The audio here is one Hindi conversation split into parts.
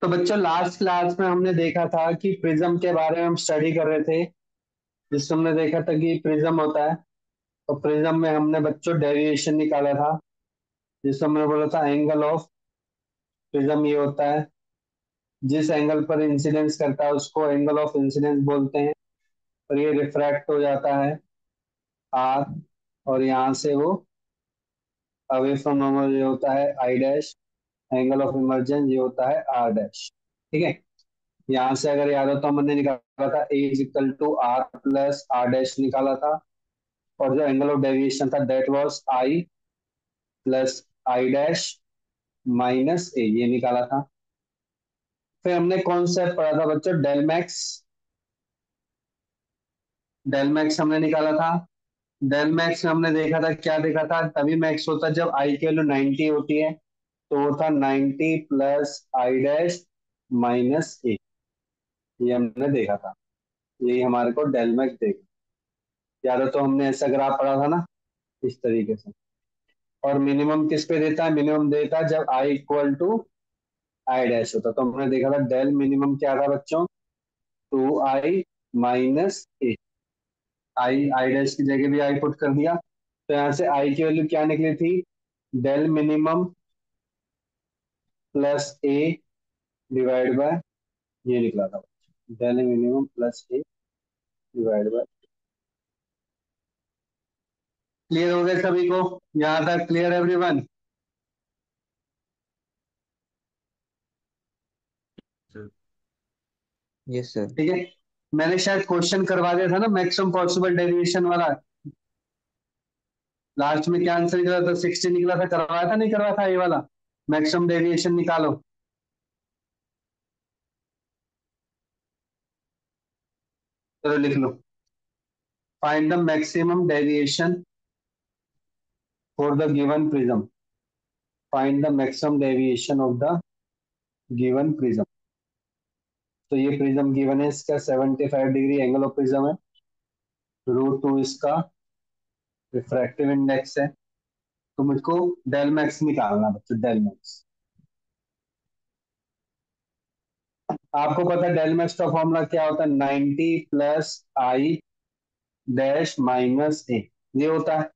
तो बच्चों लास्ट क्लास में हमने देखा था कि प्रिज्म के बारे में हम स्टडी कर रहे थे, जिसमें हमने देखा था कि प्रिज्म होता है। तो प्रिज्म में हमने बच्चों डेविएशन निकाला था, जिसमें हमने बोला था एंगल ऑफ प्रिज्म ये होता है, जिस एंगल पर इंसिडेंस करता है उसको एंगल ऑफ इंसिडेंस बोलते हैं। और ये रिफ्रैक्ट हो जाता है आर, और यहाँ से वो अवे फ्रॉम नॉर्मल ये होता है I dash, angle of emergence ये होता है आर डैश। ठीक है, यहाँ से अगर याद हो तो हमने निकाला था A is equal to R plus R dash निकाला था, और जो एंगल ऑफ डेविएशन था that was I plus I dash minus A, ये निकाला था। फिर हमने कॉन्सेप्ट पढ़ा था बच्चों डेल मैक्स, डेल मैक्स हमने निकाला था। डेल मैक्स में हमने देखा था, क्या देखा था, तभी मैक्स होता है जब आई की वैल्यू 90 होती है। तो वो था 90 plus I dash minus A, ये हमने देखा था। यही हमारे को डेल मैक्स देखा, याद हो तो हमने ऐसा ग्राफ पढ़ा था ना, इस तरीके से। और मिनिमम किस पे देता है, मिनिमम देता है जब i equal to I dash होता। तो हमने देखा था डेल मिनिमम क्या था बच्चों, 2i minus A. I I dash की जगह भी आई पुट कर दिया, तो यहाँ से आई की वैल्यू क्या निकली थी, del minimum plus A divide by, ये निकला था del minimum plus A divide by. Clear हो गया सभी को, यहाँ तक क्लियर एवरीवन? Yes sir. ठीक है, मैंने शायद क्वेश्चन करवा दिया था ना मैक्सिमम पॉसिबल डेविएशन वाला। लास्ट में क्या आंसर निकला था, 60 निकला था, करवाया था नहीं करवाया था ये वाला, मैक्सिमम डेविएशन निकालो। चलो लिख लो, find the maximum deviation for the given prism, find the maximum deviation of the given prism. तो ये प्रिज्म गिवन है, इसका 75 डिग्री एंगल ऑफ प्रिज्म है, √2 इसका रिफ्रैक्टिव इंडेक्स है। तो मुझको डेल मैक्स निकालना बच्चों, डेल मैक्स। आपको पता है डेल मैक्स का फॉर्मूला क्या होता है, 90 plus I dash minus A, ये होता है।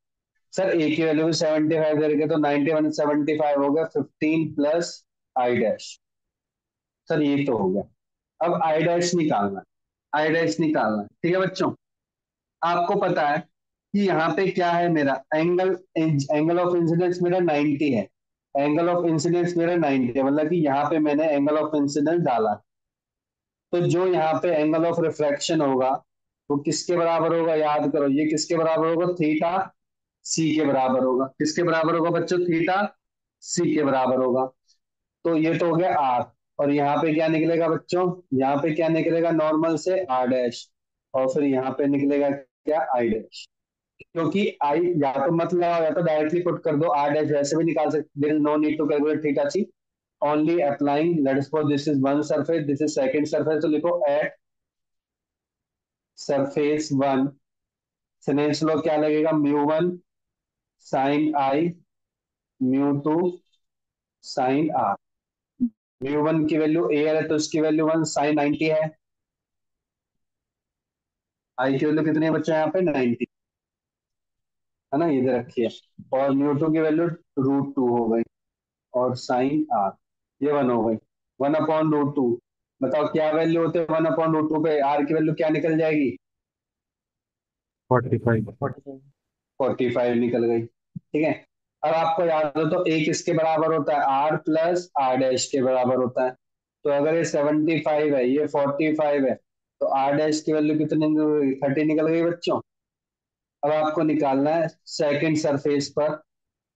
सर ए की वैल्यू भी 75 दे रखे, तो 91 75 हो गया, 15 प्लस आई डैश। सर ये तो हो गया। अब आई डैश निकालना है, आई डैश निकालना है, ठीक है बच्चों। आपको पता है कि यहाँ पे क्या है, मेरा एंगल एंगल ऑफ इंसिडेंस मेरा 90 है, एंगल ऑफ इंसिडेंस मेरा 90 है, मतलब कि यहाँ पे मैंने एंगल ऑफ इंसिडेंस डाला। तो जो यहाँ पे एंगल ऑफ रिफ्रैक्शन होगा वो किसके बराबर होगा, याद करो, ये किसके बराबर होगा, थीटा सी के बराबर होगा। किसके बराबर होगा बच्चों, थीटा सी के बराबर होगा। तो ये तो हो गया आर, और यहाँ पे क्या निकलेगा बच्चों, यहाँ पे क्या निकलेगा, नॉर्मल से आर डैश, और फिर यहाँ पे निकलेगा क्या, आई डैश। क्योंकि आई या तो मत लगाओ या तो डायरेक्टली पुट कर दो, आर डैश वैसे भी निकाल सकते, there is no need to calculate theta C, only applying, let's suppose this is one surface, this is second surface, तो लिखो at surface one, Snell's law क्या लगेगा, mu 1 sine i, mu 2 sine r. Mu 1 की वैल्यू ए है तो उसकी वैल्यू 1 साइन 90 है, आई की वैल्यू कितनी है बच्चों यहाँ पे 90, है ना, इधर रखिए। और म्यू 2 की वैल्यू √2 हो गई, और साइन आर ये 1 हो गई, 1/√2। बताओ क्या वैल्यू होते हैं 1/√2 पे, आर की वैल्यू क्या निकल जाएगी, 45। 45। 45 निकल गई। ठीक है, अब आपको याद हो तो ए किसके बराबर होता है, आर प्लस आर डैश के बराबर होता है। तो अगर ये 75 है, ये 45 है, तो आर डैश की वैल्यू कितनी निकल गई, 30 निकल गई बच्चों। अब आपको निकालना है सेकंड सरफेस पर,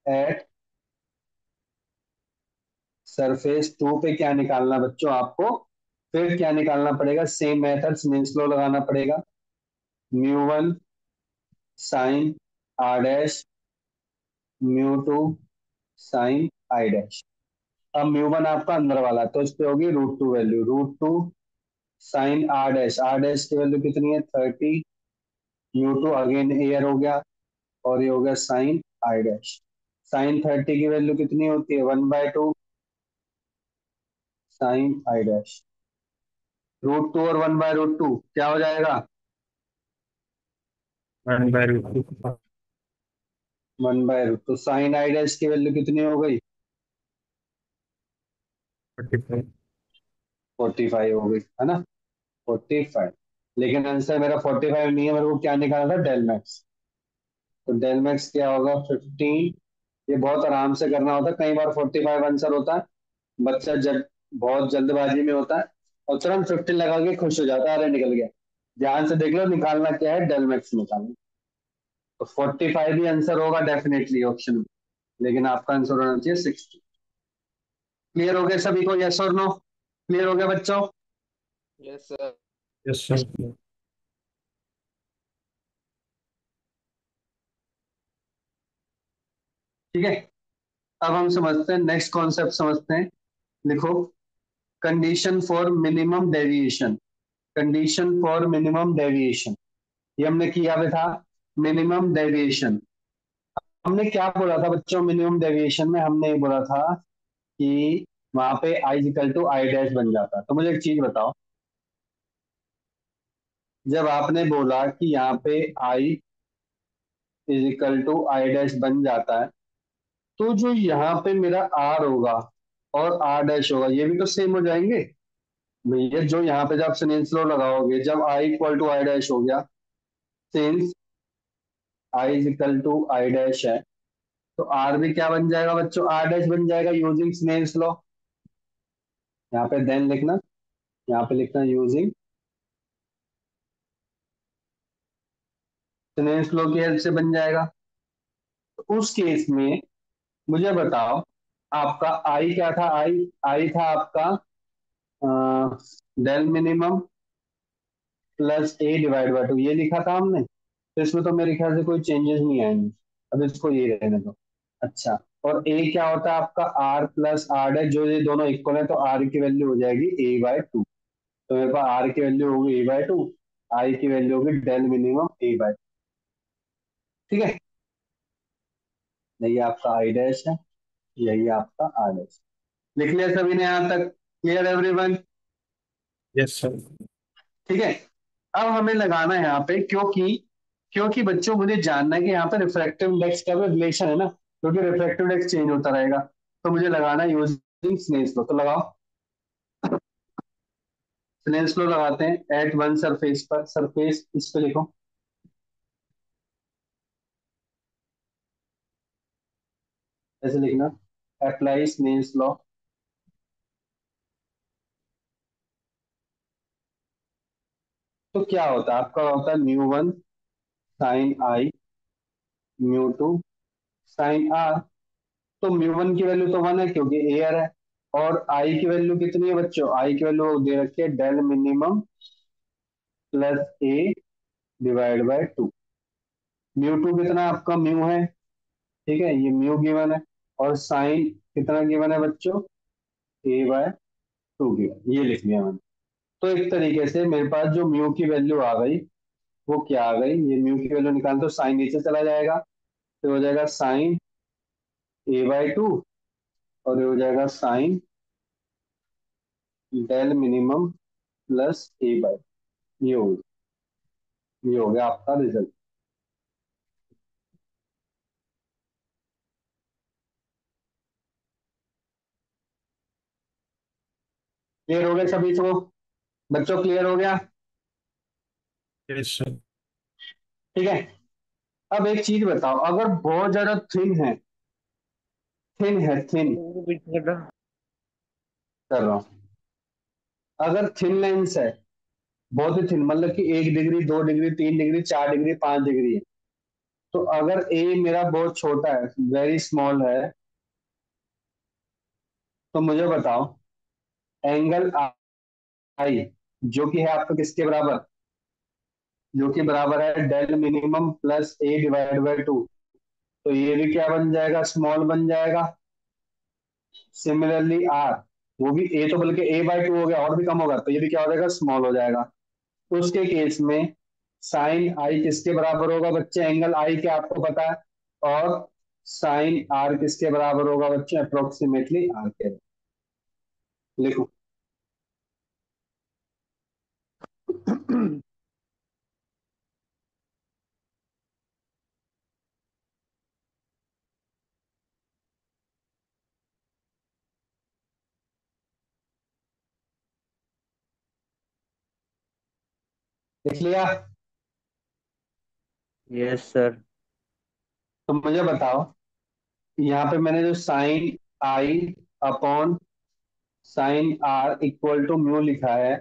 एट सरफेस 2 पे क्या निकालना बच्चों आपको, फिर क्या निकालना पड़ेगा, सेम मेथड मीन्स लो लगाना पड़ेगा, mu 1 sine r dash, mu 2 sine i dash. अब म्यू 1 आपका अंदर वाला है, तो इस पे होगी √2 value, √2 sine r dash, r dash की वैल्यू कितनी है 30, म्यू 2 अगेन एयर हो गया, और ये हो गया साइन आई डैश। साइन 30 की वैल्यू कितनी होती है, 1/2, साइन आई डैश √2 और 1/√2 क्या हो जाएगा? 1/√2। 1/√2। साइन आई डैश की वैल्यू कितनी हो गई? 45। 45 हो गई है ना? 45। लेकिन आंसर मेरा 45 नहीं है, मेरे को क्या निकालना था? Del max. तो डेल मैक्स क्या होगा? 15। ये बहुत आराम से करना होता है, कई बार 45 आंसर होता है, बच्चा जब बहुत जल्दबाजी में होता है और तुरंत 15 लगा के खुश हो जाता है, अरे निकल गया। ध्यान से देख लो, निकालना क्या है? डेल मैक्स निकालना। तो 45 ही आंसर होगा डेफिनेटली ऑप्शन में, लेकिन आपका आंसर होना चाहिए 60। क्लियर हो गया सभी को? यस और नो? क्लियर हो गया बच्चों? Yes sir. Yes sir. ठीक है, अब हम समझते हैं, नेक्स्ट कॉन्सेप्ट समझते हैं। लिखो, condition for minimum deviation. Condition for minimum deviation, ये हमने किया भी था। मिनिमम डेविएशन, हमने क्या बोला था बच्चों? मिनिमम डेविएशन में हमने ये बोला था कि वहां पे आई इक्वल टू आई डैश बन जाता है। तो मुझे एक चीज बताओ, जब आपने बोला कि यहाँ पे I is equal to I dash बन जाता है, तो जो यहाँ पे मेरा आर होगा और आर डैश होगा, ये भी तो सेम हो जाएंगे भैया। जो यहाँ पे जब सिनेंस लो लगाओगे, जब i equal to I dash हो गया, since i is equal to I dash है, तो आर भी क्या बन जाएगा बच्चों? आर डैश बन जाएगा यूजिंग स्नेल्स लॉ। यहाँ पे देन लिखना, यहाँ पे लिखना यूजिंग स्नेल्स लॉ की हेल्प से बन जाएगा। तो उस केस में मुझे बताओ, आपका आई क्या था? आई आई था आपका del minimum plus A divide by two, ये लिखा था हमने। तो इसमें तो मेरे ख्याल से कोई चेंजेस नहीं आएंगे, अब इसको ये रहने दो। अच्छा, और ए क्या होता है आपका? आर प्लस आर है, जो ये दोनों इक्वल है, तो आर की वैल्यू हो जाएगी a/2। तो मेरे पास आर की वैल्यू होगी a/2, आई की वैल्यू होगी डेल मिनिमम a/2। ठीक है, यही आपका आई डैश है, यही आपका आर डैश। लिख लिया सभी ने यहाँ तक? Clear everyone? Yes sir. ठीक है, अब हमें लगाना है यहाँ पे, क्योंकि क्योंकि बच्चों मुझे जानना है कि यहाँ पे रिफ्रैक्टिव इंडेक्स का भी रिलेशन है ना, क्योंकि रिफ्रैक्टिव इंडेक्स चेंज होता रहेगा। तो मुझे लगाना है यूजिंग स्नेल्स लॉ। तो लगाओ, स्नेल्स लॉ लगाते हैं एट वन सरफेस पर। सरफेस इस पे लिखो, ऐसे लिखना, अप्लाई स्नेल्स लॉ। तो क्या होता है आपका? होता है μ1 साइन आई, μ2 साइन आर। तो μ1 की वैल्यू तो 1 है क्योंकि एयर है, और आई की वैल्यू कितनी है बच्चों? आई की वैल्यू दे रखी है del minimum plus A divide by 2। μ2 कितना आपका? म्यू है, ठीक है, ये म्यू गिवन है। और साइन कितना गिवन है बच्चों? a/2 गिवन, ये लिख लिया मैंने। तो एक तरीके से मेरे पास जो म्यू की वैल्यू आ गई, वो क्या आ गई? ये म्यू की वैल्यू निकाल, तो साइन नीचे चला जाएगा, तो हो जाएगा साइन a/2, और ये हो जाएगा sine del minimum plus a/, ये हो ये हो गया आपका रिजल्ट। क्लियर हो गया सभी को बच्चों? क्लियर हो गया? Yes sir. ठीक है, अब एक चीज बताओ, अगर बहुत ज्यादा थिन है थिन कर रहा हूं, अगर थिन लेंस है, बहुत ही थिन, मतलब कि 1 degree, 2 degree, 3 degree, 4 degree, 5 degree है, तो अगर ए मेरा बहुत छोटा है, वेरी स्मॉल है, तो मुझे बताओ एंगल आई, जो कि है आपका किसके बराबर? जो कि बराबर है del minimum plus A divide by 2। तो ये भी क्या बन जाएगा? स्मॉल बन जाएगा। सिमिलरली आर, वो भी ए, तो बल्कि a/2 हो गया, और भी कम होगा, तो ये भी क्या हो जाएगा? स्मॉल हो जाएगा। तो उसके केस में साइन आई किसके बराबर होगा बच्चे? एंगल आई के आपको पता है, और साइन आर किसके बराबर होगा बच्चे? अप्रोक्सीमेटली आर के। लिखो, लिख लिया? Yes sir. तो मुझे बताओ, यहाँ पे मैंने जो sine i upon sine r equal to mu लिखा है,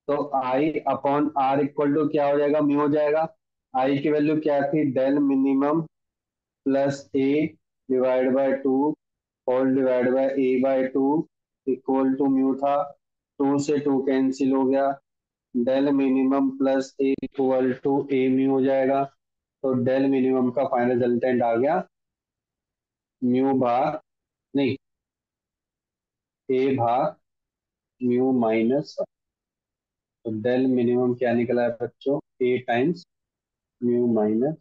तो i upon r equal to क्या हो जाएगा? म्यू हो जाएगा। आई की वैल्यू क्या थी? Del minimum plus A divide by two whole divide by A by two equal to mu था। टू से टू कैंसिल हो गया। Del minimum plus A equal to A mu हो जाएगा। तो डेल मिनिमम का फाइनल रिजल्टेंट आ गया म्यू भाग, नहीं, ए भाग म्यू माइनस। तो डेल मिनिमम क्या निकला है बच्चों? A times mu minus.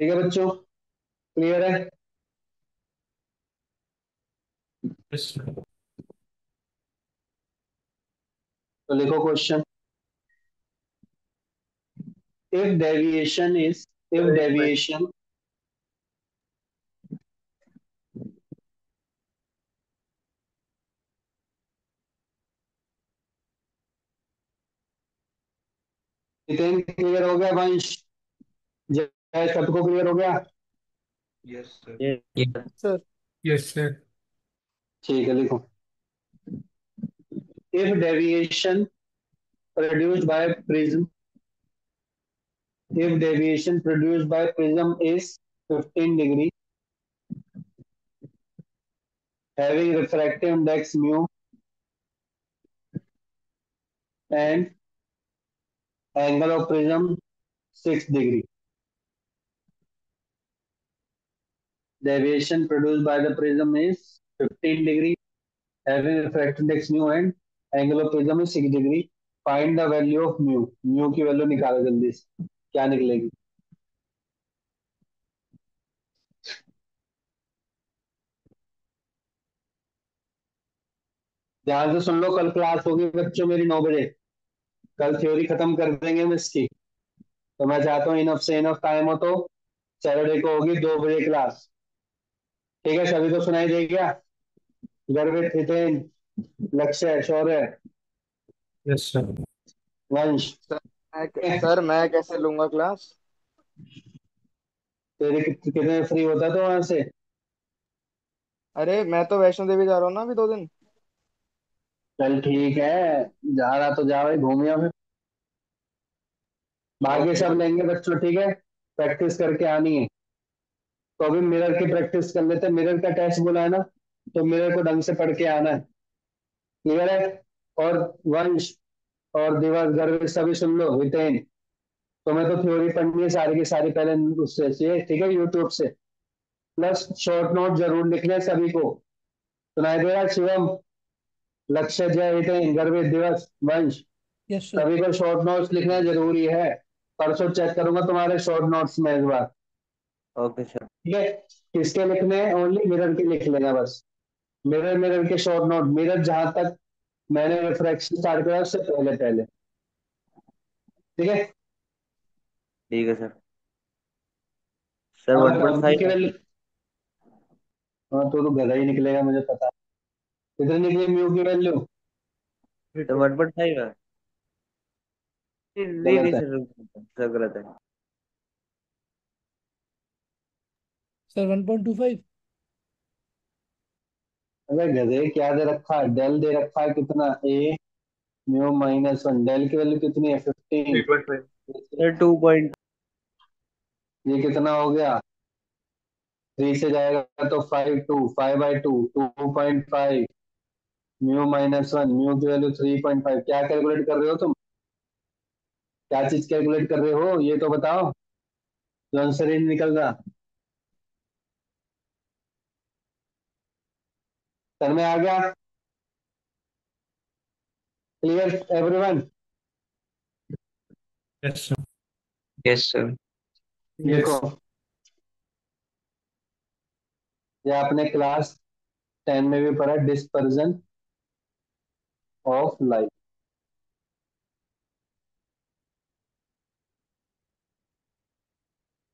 ठीक है बच्चों, क्लियर है? Yes sir. तो लिखो question. If deviation is, if sir एक मिनट। डेविएशन, जितेंद्र क्लियर हो गया? वंश, जय, सबको क्लियर हो गया? Yes sir. Yes sir. Yes sir. ठीक है, लिखो। If deviation produced by prism, if deviation produced by prism is 15 degree, having refractive index mu and angle of prism 6 degree. Deviation produced by the prism is 15 degree, having refractive index mu and angle of prism is 6 degree. Find the value of mu. Mu की वैल्यू निकालो जल्दी से, क्या निकलेगी? ध्यान से सुन लो, कल क्लास होगी बच्चों मेरी 9 बजे। कल थ्योरी खत्म कर देंगे हम इसकी। तो मैं चाहता हूँ इनफ से इनफ टाइम हो तो सैटरडे को होगी 2 बजे क्लास। ठीक है, सभी को सुनाई दे गया? गर्वित, हितेन, लक्ष्य, शौर्य, यस सर। वंश। सर सर मैं कैसे लूंगा क्लास? तेरे कितने फ्री होता तो वहां से? अरे मैं तो वैष्णो देवी जा रहा हूँ ना अभी 2 दिन। चल ठीक है, जा रहा तो जा भाई, घूमिया फिर। बाकी ओके सब सर। लेंगे बच्चों, ठीक है? प्रैक्टिस करके आनी है। तो अभी मिरर की प्रैक्टिस कर लेते हैं। मिरर का टेस्ट बोला है ना, तो मिरर को ढंग से पढ़ के आना है। क्लियर है? और वंश और दिवस, गर्व, सभी सुन लो, हितेन, तुम्हें तो थ्योरी पढ़नी है सारी की सारी पहले उससे से, ठीक है, यूट्यूब से। प्लस शॉर्ट नोट जरूर लिखना है सभी को। सुनाई दे रहा है शिवम, लक्ष्य, जय, हितेन, गर्वित, दिवस, वंश, यस सर। सभी को शॉर्ट नोट्स लिखना जरूरी है। परसों चेक करूंगा तुम्हारे शॉर्ट नोट्स में एक बार। Okay sir. ठीक है? किसके लिखने हैं? ओनली मिरर के लिख लेना बस। मिरर, मिरर के शॉर्ट नोट, मिरर जहां तक मैंने रिफ्रैक्शन स्टार्ट किया उससे पहले पहले। ठीक है? ठीक है सर। सर अब वन बताओ पॉइंट म्यू की फाइव वैल्यू। हाँ, तो गधा ही निकलेगा, मुझे पता है। कितनी निकली म्यू की वैल्यू? सर 1.5 है। नहीं नहीं गलत है। सर, सर गलत है। सर 1.25। अरे गधे, क्या दे रखा है? डेल दे रखा है कितना? ए म्यू माइनस वन। डेल की वैल्यू कितनी है? 15। 3.5। Sir 2 point. ये कितना हो गया? 3 से जाएगा तो 5, 2, 5/2, 2.5। म्यू माइनस वन, म्यू की वैल्यू 3.5। क्या कैलकुलेट कर रहे हो तुम? क्या चीज कैलकुलेट कर रहे हो ये तो बताओ, जो आंसर ही नहीं निकल रहा। सर में आ गया? Clear everyone? Yes sir. Yes sir. लिखो। यस। ये आपने क्लास 10 में भी पढ़ा, डिस्पर्जन ऑफ लाइट।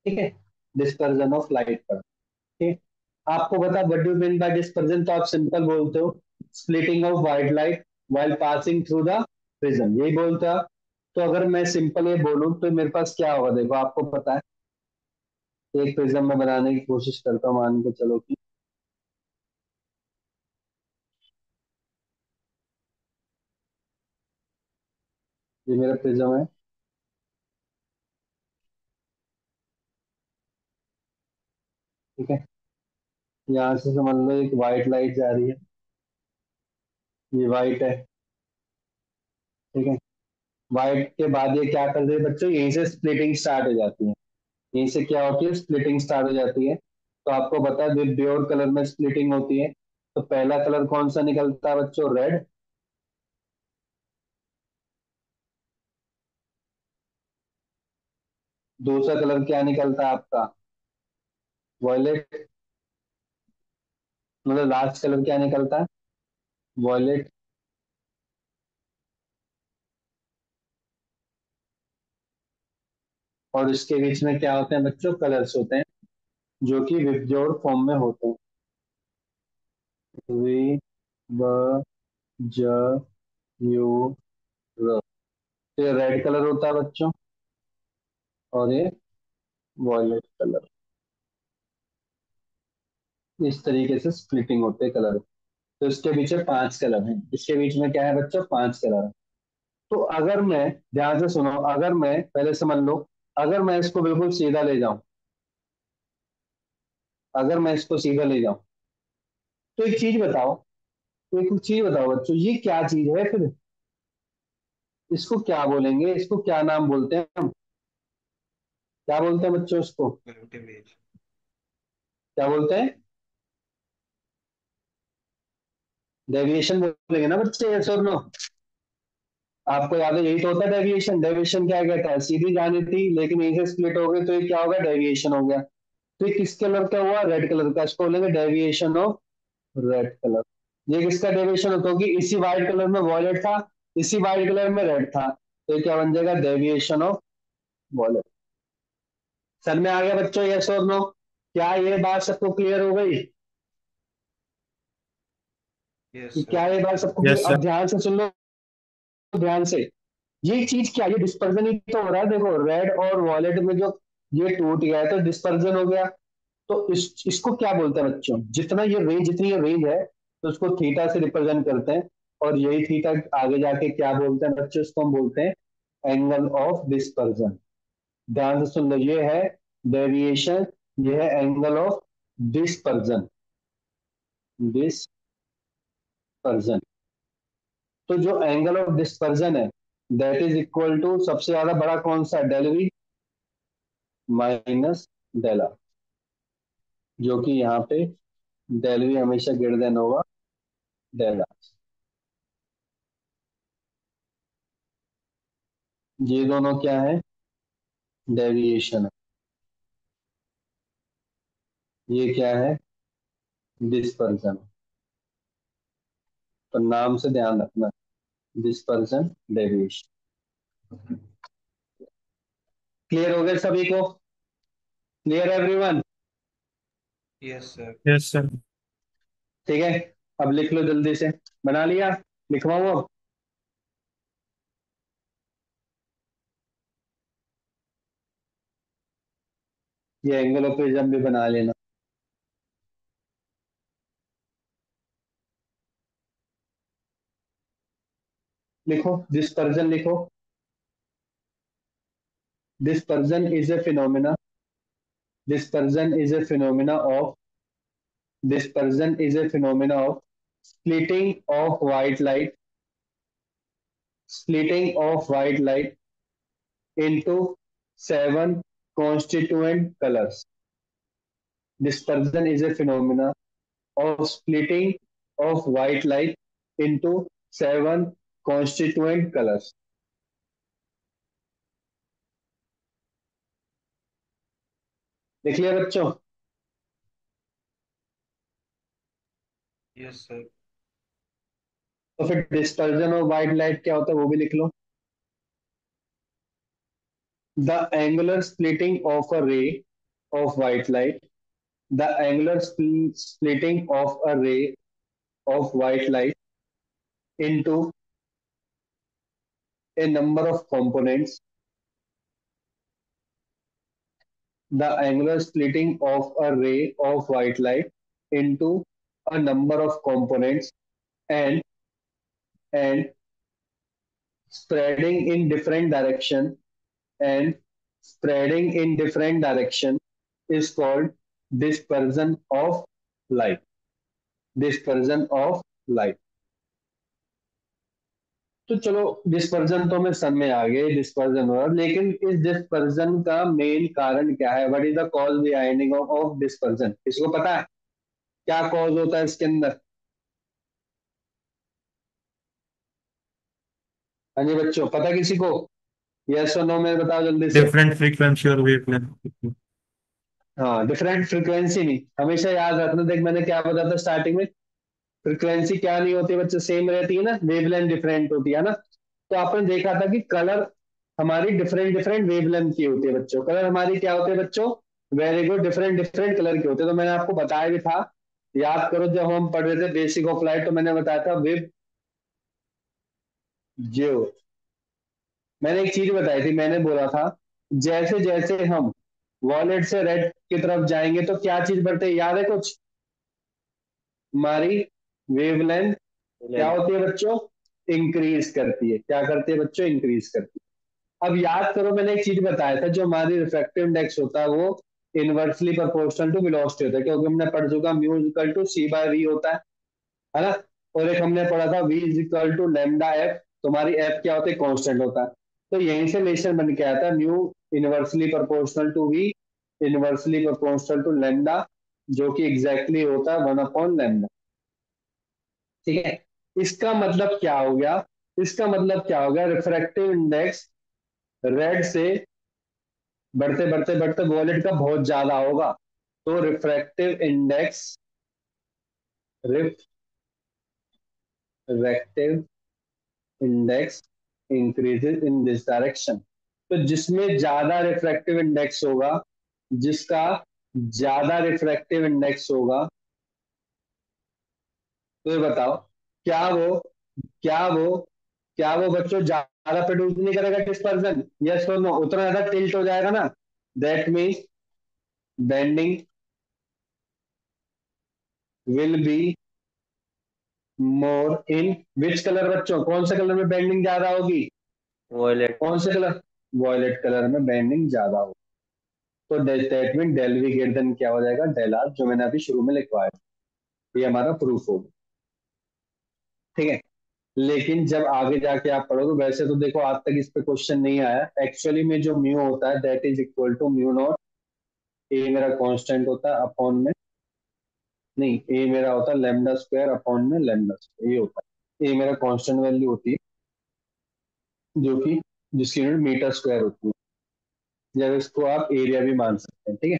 ठीक है? डिस्पर्जन ऑफ लाइट पर। ठीक। आपको पता what do mean by dispersion, तो आप सिंपल बोलते हो splitting of white light while passing through the prism, यही बोलता। तो अगर मैं सिंपल ये बोलूं तो मेरे पास क्या होगा, देखो आपको पता है, एक प्रिज्म में बनाने की कोशिश करता हूँ, मान के चलो कि ये मेरा प्रिज्म है, ठीक है। यहाँ से समझ लो एक व्हाइट लाइट जा रही है, ये व्हाइट है, ठीक है। व्हाइट के बाद ये क्या कर रही है बच्चों, यहीं से स्प्लिटिंग स्टार्ट हो जाती है, यहीं से क्या होती है, स्प्लिटिंग स्टार्ट हो जाती है। तो आपको पता है विबग्योर कलर में स्प्लिटिंग होती है, तो पहला कलर कौन सा निकलता है बच्चों, रेड। दूसरा कलर क्या निकलता है आपका, वॉयलेट। मतलब लास्ट कलर क्या निकलता है, वॉयलेट। और इसके बीच में क्या होते हैं बच्चों, कलर्स होते हैं जो कि विबग्योर फॉर्म में होते हैं, वी, ब, ज, यू, र। तो ये रेड कलर होता है बच्चों, और ये वॉयलेट कलर। इस तरीके से स्प्लिटिंग होते हैं कलर। तो इसके बीच में 5 कलर हैं, इसके बीच में क्या है बच्चों, 5 कलर है। तो अगर मैं, ध्यान से सुनो, अगर मैं पहले समझ लो, अगर मैं इसको बिल्कुल सीधा ले जाऊं, अगर मैं इसको सीधा ले जाऊं, तो एक चीज बताओ, तो एक चीज बताओ बच्चों, ये क्या चीज है फिर, इसको क्या बोलेंगे, इसको क्या नाम बोलते हैं हम, क्या बोलते हैं बच्चों इसको, क्या बोलते हैं, डेविएशन बोलेंगे ना बच्चे, यस और नो। आपको याद है यही तो होता है डेविएशन। डेविएशन क्या कहता है, सीधी जानी थी लेकिन यहीं से स्प्लिट हो गई, तो ये क्या होगा, डेविएशन हो गया। तो ये किस कलर का हुआ, रेड कलर का, इसको बोलेंगे डेविएशन ऑफ रेड कलर। ये किसका डेविएशन होता होगी, इसी व्हाइट कलर में वॉयलेट था, इसी व्हाइट कलर में रेड था, तो ये क्या बन जाएगा, डेविएशन ऑफ वॉयलेट। सर में आ गया बच्चों, यस और नो। क्या ये बात सबको क्लियर हो गई, यस कि सर। क्या ये बात सबको यस clear? सर। अब ध्यान से सुन लो, ध्यान से। ये चीज क्या, ये डिस्पर्जन ही तो हो रहा है, देखो रेड और वॉयलेट में जो ये टूट गया है तो डिस्पर्जन हो गया। तो इसको क्या बोलते हैं बच्चों, जितना ये रेंज, जितनी ये रेंज है, तो उसको थीटा से रिप्रेजेंट करते हैं। और यही थीटा आगे जाके क्या बोलते हैं बच्चों, इसको हम बोलते हैं एंगल ऑफ डिस्पर्जन। ध्यान से सुन लो, ये है डेविएशन, ये है एंगल ऑफ डिस्पर्जन, डिस्पर्जन। तो जो एंगल ऑफ डिस्पर्जन है, दैट इज इक्वल टू, सबसे ज्यादा बड़ा कौन सा, del v minus del r, जो कि यहाँ पे डेल वी हमेशा ग्रेटर देन होगा डेल आर। ये दोनों क्या है, डेविएशन है, ये क्या है, डिस्पर्जन। तो नाम से ध्यान रखना, डिस्पर्जन, डेविएशन। क्लियर हो गए सभी को, clear everyone, yes sir. Yes sir. ठीक है। अब लिख लो जल्दी से, बना लिया, लिखवाऊं अब, ये एंगल ऑफ प्रिज्म भी बना लेना। लिखो डिस्पर्जन, लिखो dispersion is a phenomena, dispersion is a phenomena of, dispersion is a phenomena of splitting of white light, splitting of white light into 7 constituent colors. Dispersion is a phenomena of splitting of white light into 7 constituent colors. देख लिया बच्चों, यस सर। तो फिर डिस्पर्जन ऑफ व्हाइट लाइट क्या होता है वो भी लिख लो। The angular splitting of a ray of white light, the angular splitting of a ray of white light into a number of components. The angular splitting of a ray of white light into a number of components and and spreading in different direction and spreading in different direction is called dispersion of light. Dispersion of light. तो चलो डिस्पर्जन तो हमें सब में आ गए, डिस्पर्जन हो, लेकिन इस डिस्पर्जन का मेन कारण क्या है? What is the cause behind of dispersion? किसको पता है क्या कॉज होता है इसके अंदर? हाँ जी बच्चों, पता किसी को? यस और नो में बताओ जल्दी से। डिफरेंट फ्रीक्वेंसी और वेवलेंथ। हाँ, डिफरेंट फ्रीक्वेंसी नहीं, हमेशा याद रखना। देख मैंने क्या बताया था स्टार्टिंग में, फ्रीक्वेंसी क्या नहीं होती बच्चे, सेम रहती है ना, वेवलेंथ डिफरेंट होती है ना। तो आपने देखा था कि कलर हमारी डिफरेंट डिफरेंट वेवलेंथ की होती है बच्चों। कलर हमारी क्या होते हैं बच्चों? Very good, different different colour के होते हैं। तो मैंने आपको बताया भी था, याद करो जब हम पढ़ रहे थे बेसिक ऑफ लाइट, तो मैंने बताया था विव जो, मैंने एक चीज बताई थी, मैंने बोला था जैसे जैसे हम वॉलेट से रेड की तरफ जाएंगे तो क्या चीज बढ़ते, याद है कुछ? हमारी वेवलेंथ क्या होती है बच्चों? इंक्रीज करती है। क्या करती है बच्चों? इंक्रीज करती है। अब याद करो, मैंने एक चीज बताया था, जो हमारी रिफ्रैक्टिव इंडेक्स होता है वो इनवर्सली प्रोपोर्शनल टू वेलोसिटी होता है, क्योंकि हमने पढ़ चुका mu is equal to c by v होता है ना। और एक हमने पढ़ा था v is equal to lambda f, तुम्हारी एफ क्या होती है? कांस्टेंट होता है। तो यहीं से रिलेशन बन के आता है mu inversely proportional to v inversely proportional to lambda, जो कि एग्जैक्टली होता है 1/लेमडा। ठीक है, इसका मतलब क्या हो गया? इसका मतलब क्या हो गया? रिफ्रैक्टिव इंडेक्स रेड से बढ़ते बढ़ते बढ़ते वॉलेट का बहुत ज्यादा होगा, तो refractive index refractive index increases in this direction. तो जिसमें ज्यादा रिफ्रैक्टिव इंडेक्स होगा, जिसका ज्यादा रिफ्रैक्टिव इंडेक्स होगा, तो ये बताओ क्या वो क्या वो क्या वो बच्चों ज्यादा प्रोड्यूस नहीं करेगा डिस्पर्जन? यस और नो? उतना ज्यादा टिल्ट हो जाएगा ना, that means bending will be more in which colour बच्चों? कौन से कलर में बेंडिंग ज्यादा होगी? वॉयलेट। कौन से कलर? वॉयलेट कलर में बेंडिंग ज्यादा होगी। तो that mean del v greater than क्या हो जाएगा? डेल आर, जो मैंने अभी शुरू में लिखवाया। ये हमारा प्रूफ होगा। ठीक है, लेकिन जब आगे जाके आप पढ़ोगे, वैसे तो देखो आज तक इस पे क्वेश्चन नहीं आया। एक्चुअली में जो म्यू होता है that is equal to mu naught, A मेरा कांस्टेंट होता है अपॉन में, नहीं ए मेरा होता है लेमडा स्क्वायर अपॉन में लेमडा स्क्वायर, ये होता है। ए मेरा कांस्टेंट वैल्यू होती है, जो कि जिसकी यूनिट मीटर स्क्वायर होती है, जब इसको आप एरिया भी मान सकते हैं। ठीक है,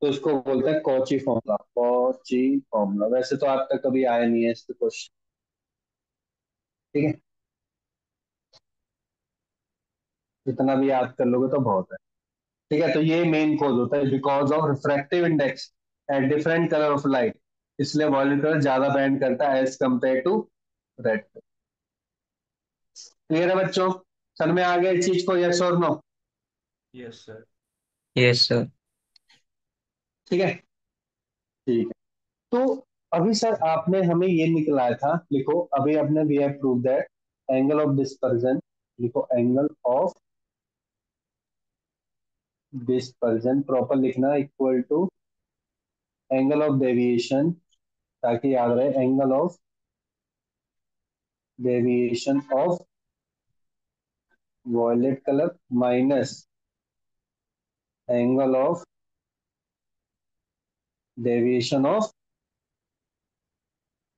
तो इसको बोलते हैं कॉची फॉर्मूला। कॉची फॉर्मूला वैसे तो आज तक कभी आया नहीं है इस पे क्वेश्चन। ठीक है, जितना भी याद कर लोगे तो बहुत है। ठीक है, तो ये मेन कॉज होता है, because of refractive index at different colour of light, इसलिए वॉयलेट कलर ज्यादा बैंड करता है as compare to red. Clear है बच्चों? समझ में आ गया इस चीज को? यस और no? Yes sir. Yes sir. ठीक है, ठीक है। तो अभी सर आपने हमें ये निकलाया था, लिखो अभी आपने we have prove that angle of dispersion, लिखो एंगल ऑफ डिस्पर्जन प्रॉपर लिखना equal to angle of deviation, ताकि याद रहे, angle of deviation of violet colour minus angle of deviation of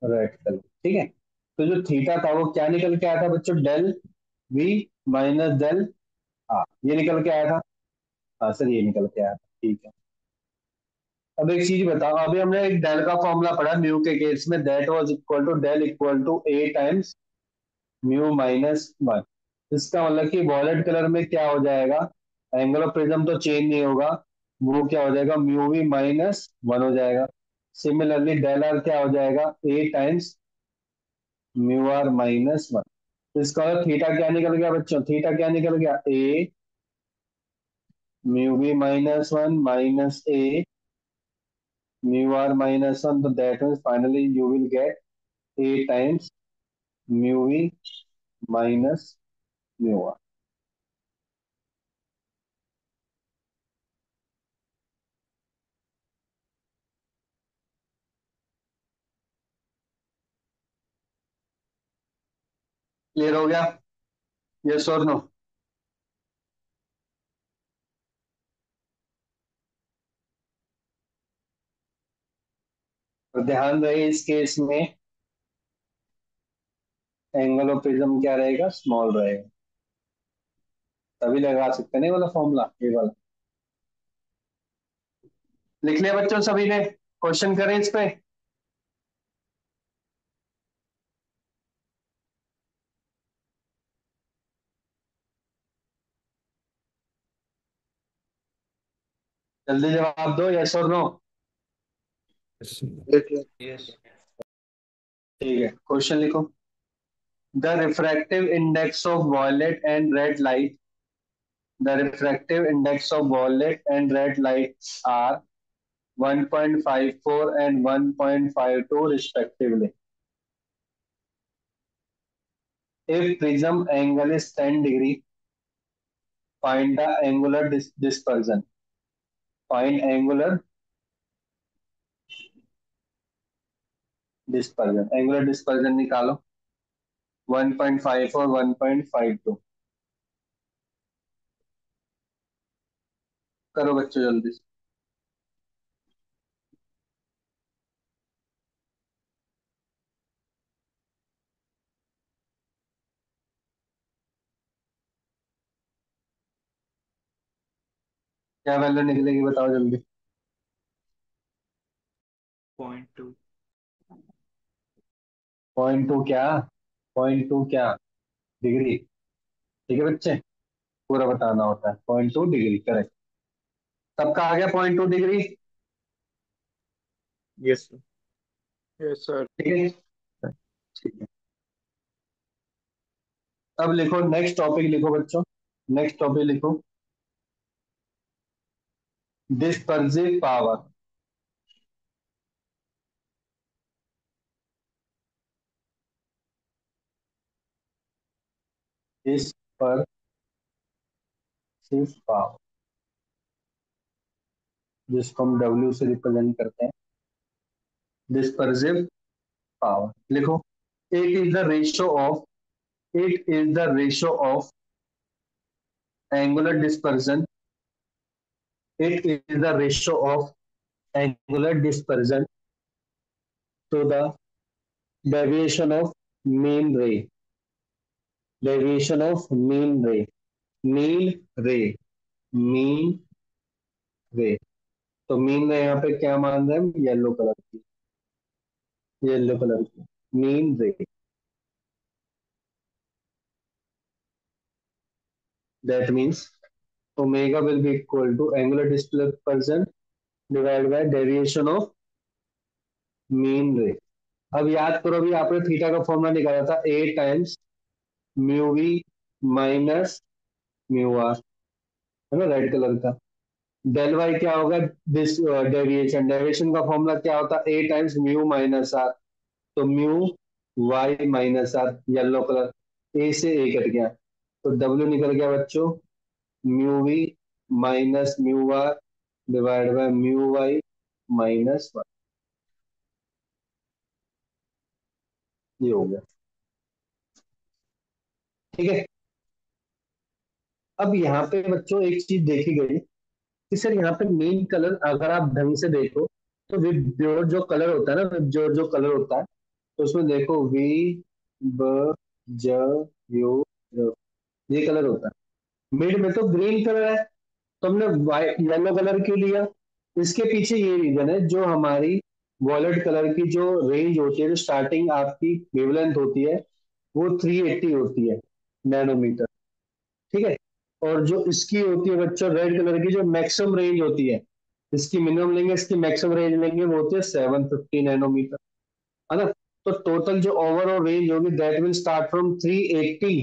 red colour. ठीक है, तो जो थीटा था वो क्या निकल के आया था बच्चों? Del v minus del r, ये निकल के आया था। हाँ सर, ये निकल के आया था। ठीक है, अब एक चीज बताओ, अभी हमने एक डेल का फॉर्मूला पढ़ा म्यू के केस में, that was equal to del equal to A times mu minus one. इसका मतलब कि वॉलेट कलर में क्या हो जाएगा? एंगल ऑफ प्रिज्म तो चेंज नहीं होगा, वो क्या हो जाएगा, म्यू वी माइनस 1 हो जाएगा। सिमिलरली डेल आर क्या हो जाएगा, A times mu R minus 1। तो इसका थीटा क्या निकल गया बच्चों, थीटा क्या निकल गया, A mu we minus 1 minus A mu R minus 1। तो that means finally you will get A times mu we minus mu R. Clear हो गया, यस और नो? तो ध्यान रहे इस केस में एंगल ऑफ प्रिज्म क्या रहेगा, स्मॉल रहेगा। तभी लगा सकते हैं वाला फॉर्मूला, ये वाला। लिख लिया बच्चों सभी ने, क्वेश्चन करें इस पे। जल्दी जवाब दो, यस और नो। देखिए यस। ठीक है, क्वेश्चन लिखो। The refractive index of violet and red light, the refractive index of violet and red light are 1.54 and 1.52 respectively. If prism angle is 10 degree, find the angular dispersion. Find angular dispersion. Angular dispersion निकालो 1.54 1.52। करो बच्चों जल्दी से। क्या वैल्यू निकलेगी बताओ जल्दी। 0.2। 0.2 क्या, 0.2 क्या डिग्री? ठीक है बच्चे, पूरा बताना होता है। 0.2 डिग्री करेक्ट। सबका आ गया 0.2 degree? Yes sir. Yes sir. ठीक है, ठीक है। अब लिखो नेक्स्ट टॉपिक, लिखो बच्चों नेक्स्ट टॉपिक लिखो, डिस्पर्सिव पावर। डिस्पर्सिव पावर, जिसको हम डब्ल्यू से रिप्रेजेंट करते हैं, डिस्पर्सिव पावर लिखो। It is the ratio of, it is the ratio of angular dispersion, it is the ratio of angular dispersion to the deviation of mean ray, deviation of mean ray, mean ray, mean ray. तो मीन रे यहाँ पे क्या मान रहे हैं हम, येलो कलर की, येलो कलर की mean ray. That means omega will be equal to angular displacement divide by deviation of mean ray. अब याद करो, अभी आपने थीटा का फॉर्मूला निकाला था, A times mu we minus mu R, है ना, रेड कलर का। डेल वाई क्या होगा, दिस डेविएशन, डेविएशन का फॉर्मूला क्या होता है, A times mu minus R. तो mu Y minus R, yellow colour. A से ए कट गया, तो डब्ल्यू निकल गया बच्चों, mu we minus mu are divide by mu Y minus 1। ये हो गया, ठीक है। अब यहाँ पे बच्चों एक चीज देखी गई कि सर यहाँ पे मेन कलर अगर आप ढंग से देखो तो विबग्योर जो कलर होता है ना, विबग्योर जो कलर होता है, तो उसमें देखो वी ब ज यू र, ये कलर होता है। मिड में तो ग्रीन कलर है, तो हमने वाइट येलो कलर क्यों लिया? इसके पीछे ये रीजन है, जो हमारी वॉलेट कलर की जो रेंज होती है, जो स्टार्टिंग आपकी वेवलेंथ होती है, वो 380 होती है नैनोमीटर, ठीक है। और जो इसकी होती है बच्चों रेड कलर की, जो मैक्सिमम रेंज होती है इसकी मिनिमम लेंगे, इसकी मैक्सिमम रेंज लेंगे, वो होती है 750 नैनोमीटर, है ना। तो टोटल जो ओवरऑल रेंज होगी that will start from 380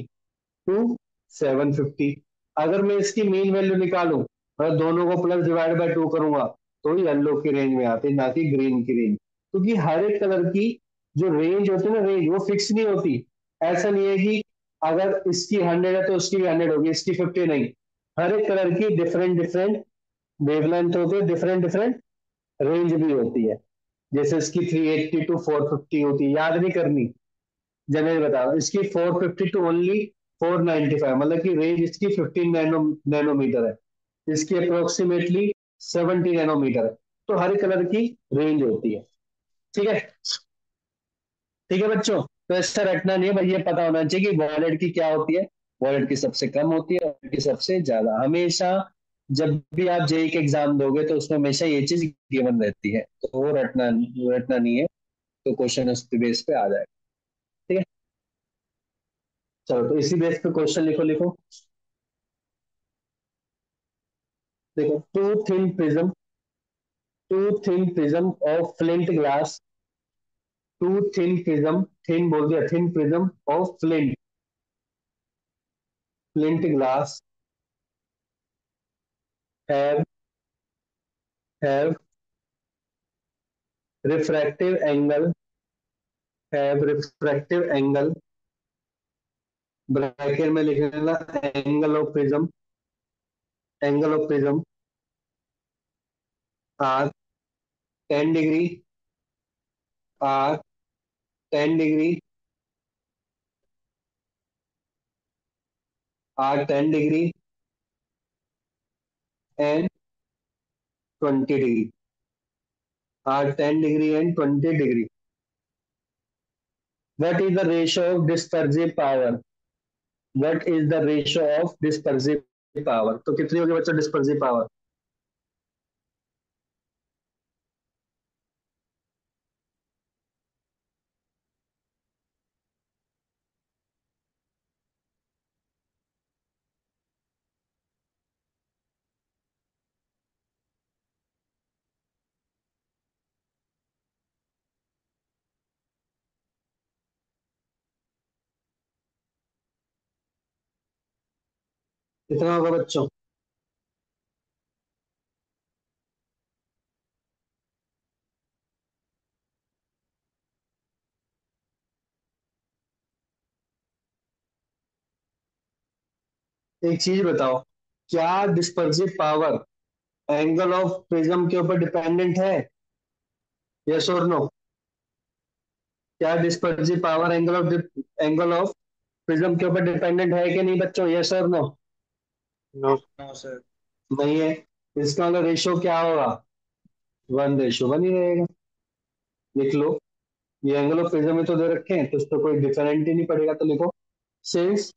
to 750। अगर मैं इसकी मीन वैल्यू निकालूं और दोनों को प्लस डिवाइड बाय 2 करूंगा तो येलो की रेंज में आती है, ना कि ग्रीन की रेंज, क्योंकि हर एक कलर की जो रेंज होती है ना, रेंज वो फिक्स नहीं होती। ऐसा नहीं है कि अगर इसकी 100 है तो उसकी भी 100 होगी, इसकी 50 नहीं। हर एक कलर की डिफरेंट डिफरेंट वेवलेंथ होती है, डिफरेंट डिफरेंट रेंज भी होती है। जैसे इसकी 380 टू 450 होती है, याद नहीं करनी। जनरल बताओ, इसकी 450 टू ओनली 495, मतलब कि रेंज इसकी 15 नैनोमीटर है, इसकी अप्रोक्सीमेटली 70 नैनोमीटर है। तो हर कलर की रेंज होती है। ठीक है, ठीक है बच्चों। तो ऐसा रटना नहीं है भाई, ये पता होना चाहिए कि वॉलेट की क्या होती है। वॉलेट की सबसे कम होती है, वॉलेट की सबसे ज्यादा। हमेशा जब भी आप जेई के एग्जाम दोगे तो उसमें हमेशा ये चीज गिवन रहती है, तो वो रटना रटना नहीं है। तो क्वेश्चन उस बेस पे आ जाएगा। ठीक है, चलो तो इसी बेस पे क्वेश्चन लिखो लिखो। देखो, two thin prism of flint glass, two thin prism, thin बोल दिया, thin prism of flint, flint glass have have refractive angle, have refractive angle, bracket में लिख लेना, angle of prism, angle of prism are 10 degree, are 10 degree, are 10 degree and 20 degree, are 10 degree and 20 degree. What is the ratio of dispersive power? What is the ratio of dispersive power? तो कितनी होगी बच्चों dispersive power? कितना होगा बच्चों? एक चीज बताओ, क्या dispersive power angle of prism के ऊपर डिपेंडेंट है? यस और नो? क्या dispersive power angle of prism के ऊपर डिपेंडेंट है कि नहीं बच्चों? यस और नो? नो। No sir. नहीं है। इसका मतलब रेशियो क्या होगा? 1:1 ही रहेगा। लिख लो, ये एंगल ऑफ प्रिज्म में तो दे रखे हैं, तो उस पर कोई डिफरेंट ही नहीं पड़ेगा, तो लिखो, since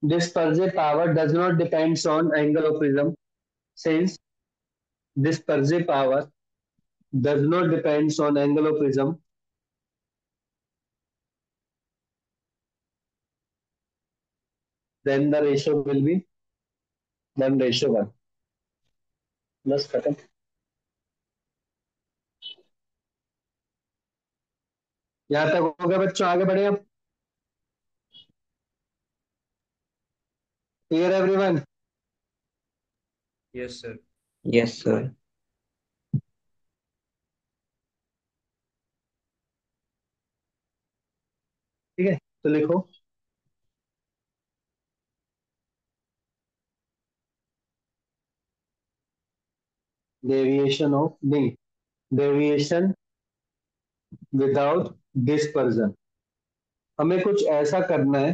dispersive power does not depends on angle of prism, since dispersive power does not depends on angle of prism, then the ratio will be 1:1। बस खत्म। यहां तक हो गया बच्चों, आगे बढ़े अब। Clear everyone? Yes sir. Yes sir. ठीक है, तो लिखो, डेविएशन ऑफ नहीं, डेविएशन विदाउट डिस्पर्जन। हमें कुछ ऐसा करना है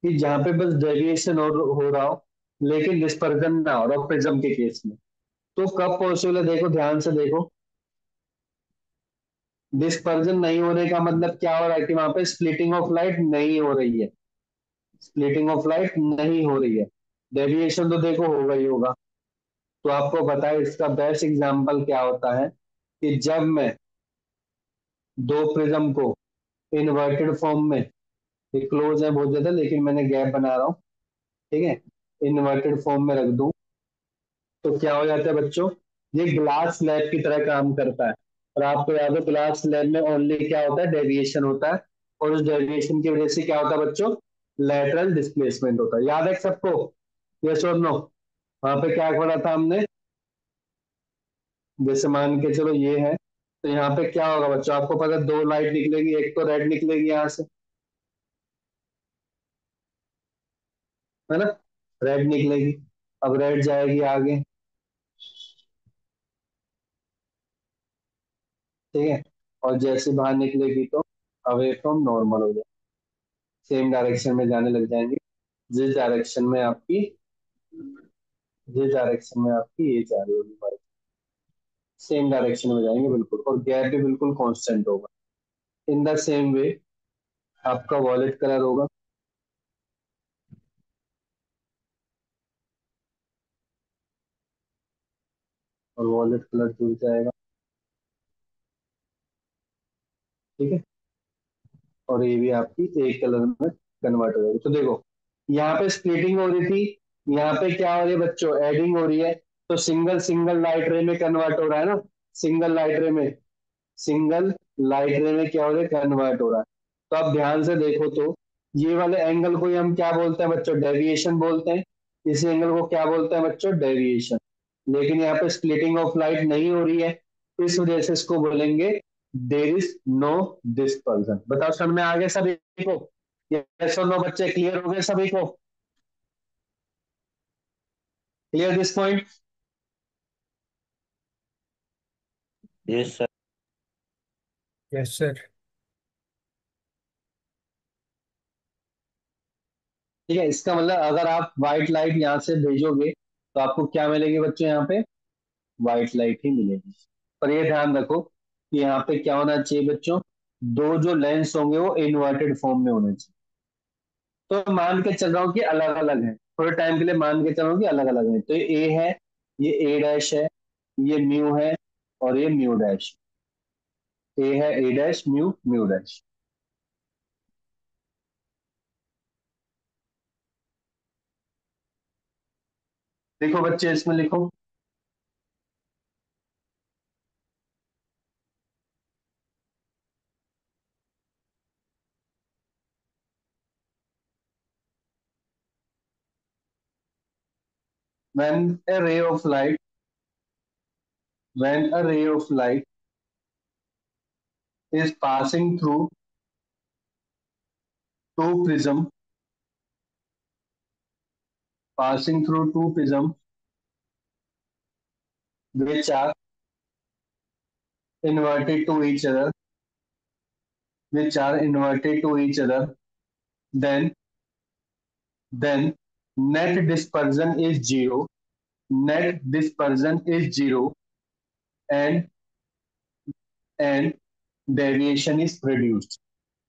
कि जहां पे बस डेविएशन हो रहा हो लेकिन डिस्पर्जन ना हो रहा हो, प्रिज्म के केस में। तो कब पॉसिबल है? देखो ध्यान से देखो, डिस्पर्जन नहीं होने का मतलब क्या हो रहा है कि वहां पे स्प्लिटिंग ऑफ लाइट नहीं हो रही है, स्प्लिटिंग ऑफ लाइट नहीं हो रही है। डेविएशन तो देखो होगा ही होगा। तो आपको पता है इसका बेस्ट एग्जांपल क्या होता है कि जब मैं दो प्रिज्म को इन्वर्टेड फॉर्म में, ये क्लोज है बहुत ज्यादा लेकिन मैंने गैप बना रहा हूँ, ठीक है, इन्वर्टेड फॉर्म में रख दूं, तो क्या हो जाता है बच्चों? ये ग्लास स्लैब की तरह काम करता है। और आपको याद है ग्लास स्लैब में ओनली क्या होता है, डेविएशन होता है, और उस डेविएशन की वजह से क्या होता है बच्चों, लैटरल डिस्प्लेसमेंट होता है। याद है सबको, यस और नो? वहां पे क्या पढ़ा था हमने, जैसे मान के चलो ये है, तो यहाँ पे क्या होगा बच्चों, आपको पता है दो लाइट निकलेगी, एक तो रेड निकलेगी यहाँ से, है ना, रेड निकलेगी। अब रेड जाएगी आगे, ठीक है, और जैसे बाहर निकलेगी तो अवे फ्रॉम नॉर्मल हो जाए, सेम डायरेक्शन में जाने लग जाएंगे, जिस डायरेक्शन में आपकी जिस डायरेक्शन में आपकी ये जा रही होगी, सेम डायरेक्शन में जाएंगे बिल्कुल, और गैप भी बिल्कुल कांस्टेंट होगा। इन द सेम वे आपका वॉलेट कलर होगा, और वॉलेट कलर जुड़ जाएगा, ठीक है, और ये भी आपकी एक कलर में कन्वर्ट हो जाएगी। तो देखो यहाँ पे स्प्लिटिंग हो रही थी, यहाँ पे क्या हो रही है बच्चों, एडिंग हो रही है, तो सिंगल सिंगल लाइट रे में कन्वर्ट हो रहा है ना, सिंगल लाइट रे में, सिंगल लाइट रे में क्या हो रहा है, कन्वर्ट हो रहा है। तो आप ध्यान से देखो तो ये वाले एंगल को ही हम क्या बोलते हैं बच्चों, डेविएशन बोलते हैं। इस एंगल को क्या बोलते हैं बच्चों, डेविएशन। लेकिन यहाँ पे स्प्लिटिंग ऑफ लाइट नहीं हो रही है, इस वजह से इसको बोलेंगे देर इज नो डिस्पर्जन। बताओ समझ में आ गया सभी को, यस और नो बच्चे, क्लियर हो गए सभी को, clear this point? Yes sir. Yes sir. ठीक है, इसका मतलब अगर आप व्हाइट लाइट यहाँ से भेजोगे तो आपको क्या मिलेगी बच्चों, यहाँ पे व्हाइट लाइट ही मिलेगी। पर ये ध्यान रखो कि यहाँ पे क्या होना चाहिए बच्चों, दो जो लेंस होंगे वो इन्वर्टेड फॉर्म में होने चाहिए। तो मान के चल रहा हूँ कि अलग अलग है, थोड़े टाइम के लिए मान के चल रहा हूँ कि अलग अलग है, तो ये ए है, ये ए डैश है, ये म्यू है, और ये म्यू डैश, ए है A dash, mu mu dash. देखो बच्चे इसमें लिखो, when a ray of light when a ray of light is passing through two prism passing through two prism which are inverted to each other then then net dispersion is zero and and deviation is produced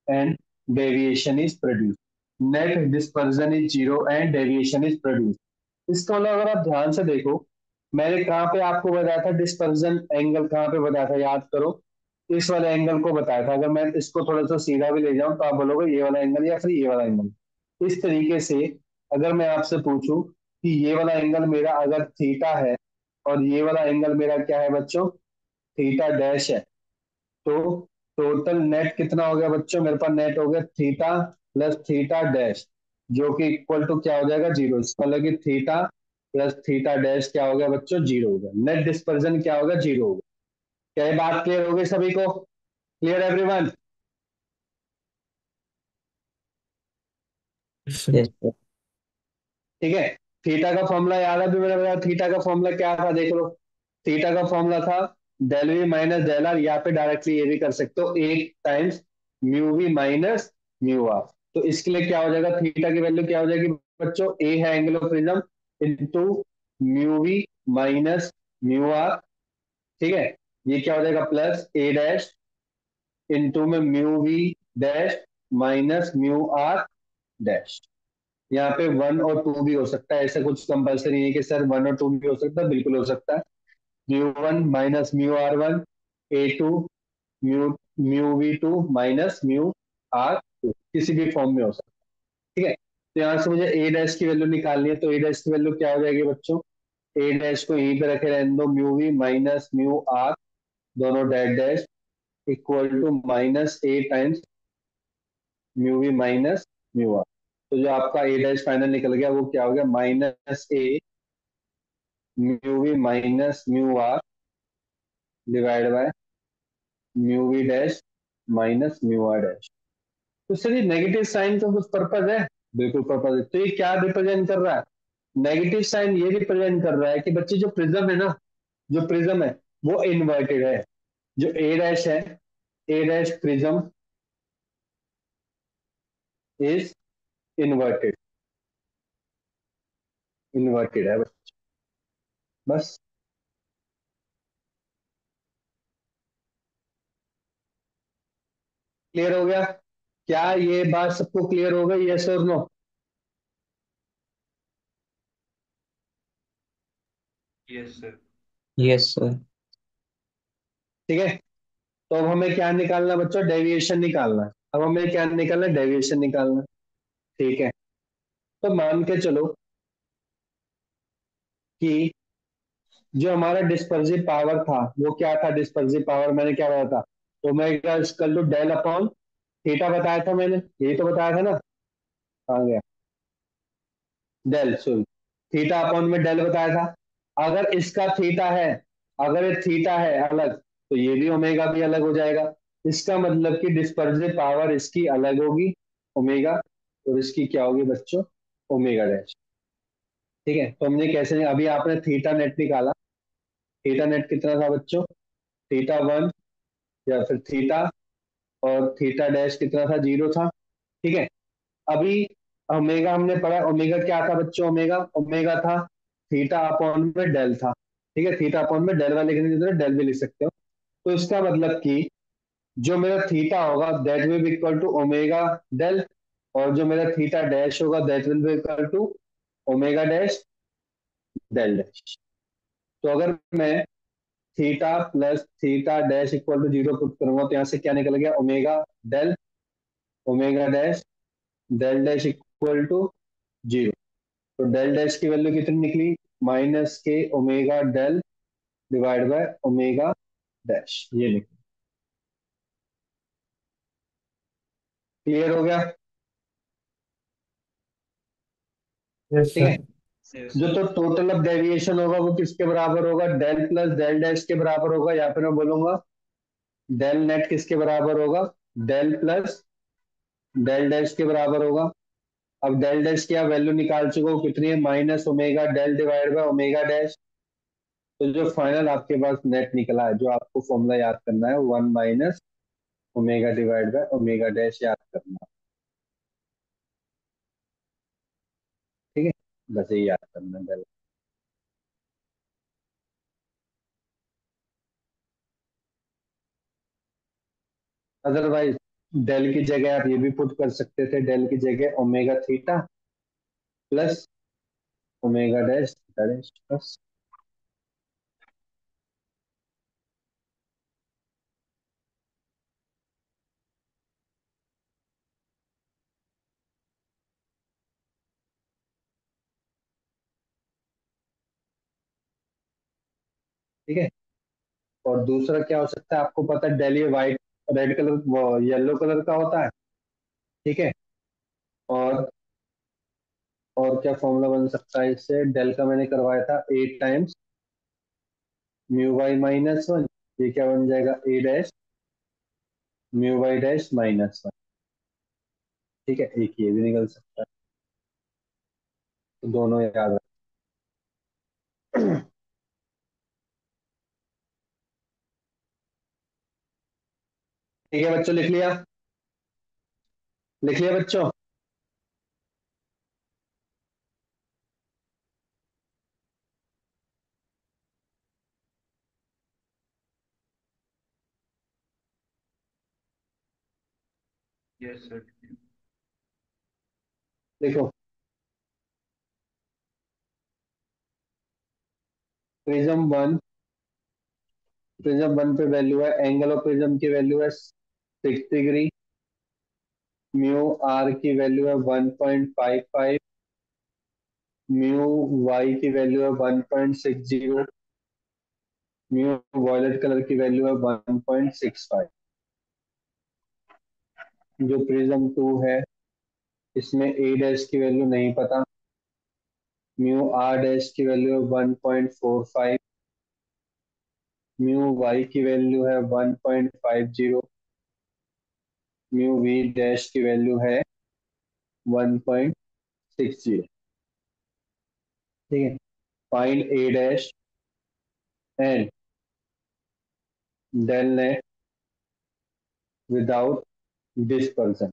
and deviation is produced net dispersion is zero and deviation is produced। इसका मतलब अगर आप ध्यान से देखो, मैंने कहाँ पे आपको बताया था डिस्पर्जन एंगल, कहाँ पे बताया था याद करो, इस वाले एंगल को बताया था। अगर मैं इसको थोड़ा सा सीधा भी ले जाऊं तो आप बोलोगे ये वाला एंगल या फिर ये वाला एंगल। इस तरीके से अगर मैं आपसे पूछूं कि ये वाला एंगल मेरा अगर थीटा है और ये वाला एंगल मेरा क्या है बच्चों, थीटा डैश है, तो टोटल नेट कितना हो गया बच्चों, मेरे पास नेट हो गया थीटा प्लस थीटा डैश, जो कि इक्वल टू क्या हो जाएगा, जीरो। इसका मतलब कि थीटा प्लस थीटा डैश क्या हो गया बच्चों, जीरो हो गया। नेट डिस्पर्जन क्या होगा, जीरो होगा। क्या ये बात क्लियर हो गई सभी को, क्लियर एवरीवन? Yes sir. ठीक है, थीटा का फॉर्मूला याद है, भी मैंने बताया थीटा का फॉर्मूला क्या था, देख लो। थीटा का फॉर्मूला था del v minus del r, या पे डायरेक्टली ये भी कर सकते हो, एक times mu we minus mu are. तो इसके लिए क्या हो जाएगा, थीटा की वैल्यू क्या हो जाएगी बच्चों, ए है angle of prism, into mu we minus mu r, ठीक है। ये क्या हो जाएगा, प्लस ए डैश इंटू में mu we dash minus mu are dash. यहाँ पे वन और टू भी हो सकता है, ऐसा कुछ कंपल्सरी नहीं है कि सर वन और टू भी हो सकता है, बिल्कुल हो सकता है। Mu one minus mu r one, A two mu mu v two minus mu r two, किसी भी फॉर्म में हो सकता है, ठीक है। तो यहाँ से मुझे ए डैश की वैल्यू निकालनी है, तो ए डैश की वैल्यू क्या हो जाएगी बच्चों, ए डैश को यहीं पे रखे रहने दो, mu we minus mu R, दोनों dash dash equal to minus A times mu we minus mu are. तो जो आपका ए डैश फाइनल निकल गया वो क्या हो गया, minus A mu we minus mu are divide by mu we dash minus mu are dash. तो सर ये नेगेटिव साइन का कुछ पर्पज है? बिल्कुल पर्पज है। तो ये क्या रिप्रेजेंट कर रहा है? नेगेटिव साइन ये रिप्रेजेंट कर रहा है कि बच्चे जो प्रिज्म है ना, जो प्रिज्म है वो इन्वर्टेड है। जो ए डैश है, A dash prism is inverted, inverted है बस। क्लियर हो गया? क्या ये बात सबको क्लियर हो गई? यस और no? Yes sir. Yes sir. ठीक है। तो अब हमें क्या निकालना है बच्चों? डेविएशन निकालना है। अब हमें क्या निकालना है? डेविएशन निकालना है। ठीक है। तो मान के चलो कि जो हमारा डिस्पर्सिव पावर था वो क्या था? डिस्पर्सिव पावर मैंने क्या बताया था? Omega equal to del upon theta बताया था मैंने, यही तो बताया था ना? आ गया डेल, सॉरी, थीटा अपॉन में डेल बताया था। अगर इसका थीटा है, अगर ये थीटा है अलग, तो ये भी ओमेगा भी अलग हो जाएगा। इसका मतलब कि डिस्पर्सिव पावर इसकी अलग होगी ओमेगा, और इसकी क्या होगी बच्चों? Omega dash. ठीक है। तो हमने कैसे, अभी आपने थीटा नेट निकाला, थीटा नेट कितना था बच्चों? थीटा वन, या फिर थीटा, और थीटा डैश कितना था? जीरो था। ठीक है। अभी ओमेगा हमने पढ़ा, ओमेगा क्या था बच्चों? ओमेगा, ओमेगा था थीटा अपॉन में डेल था। ठीक है। थीटा अपॉन में डेल वाले लिखने की जरूरत, डेल भी लिख सकते हो। तो इसका मतलब कि जो मेरा थीटा होगा that will be equal to omega del, और जो मेरा थीटा डैश होगा that will be equal to omega dash del dash. तो अगर मैं theta plus theta dash equal to zero put करूंगा तो यहाँ से क्या निकल गया? Omega del, omega dash del dash equal to zero. तो डेल डैश की वैल्यू कितनी निकली? माइनस के omega del divide by omega dash, ये निकली। क्लियर हो गया? यस ठीक है। सर। यस जो सर। तो टोटल ऑफ डेविएशन होगा वो किसके बराबर होगा? डेल प्लस डेल डैश के बराबर होगा, या फिर मैं बोलूंगा डेल नेट किसके बराबर होगा? डेल प्लस डेल डैश के बराबर होगा। अब डेल डैश की आप वैल्यू निकाल चुके हो, कितनी है? Minus omega del divide by omega dash. तो जो फाइनल आपके पास नेट निकला है, जो आपको फॉर्मूला याद करना है, one minus omega divide by omega dash याद करना है। ठीक है। बस ये याद करना है। अदरवाइज डेल की जगह आप ये भी पुट कर सकते थे, डेल की जगह omega theta plus omega dash theta dash बस। ठीक है। और दूसरा क्या हो सकता है? आपको पता है डेल ये white, red colour, yellow colour का होता है। ठीक है। और और क्या फॉर्मूला बन सकता है इससे? डेल का मैंने करवाया था 8 times mu Y minus one, ये क्या बन जाएगा? A dash mu Y dash minus one. ठीक है। एक ये भी निकल सकता है। तो दोनों याद रख। ठीक है बच्चों, लिख लिया? लिख लिया बच्चों? Yes sir. देखो, प्रिज्म वन, प्रिज्म वन पे वैल्यू है, एंगल ऑफ प्रिज्म की वैल्यू है 6 डिग्री, म्यू आर की वैल्यू है 1.55, म्यू वाई की वैल्यू है 1.60, म्यू वॉयलेट कलर की वैल्यू है 1.65। जो प्रिज्म 2 है इसमें ए डैश की वैल्यू नहीं पता, म्यू आर डैश की वैल्यू है 1.45, म्यू वाई की वैल्यू है 1.50, म्यू वी डैश की वैल्यू है 1.60। ठीक है, find A dash and del net without dispersion.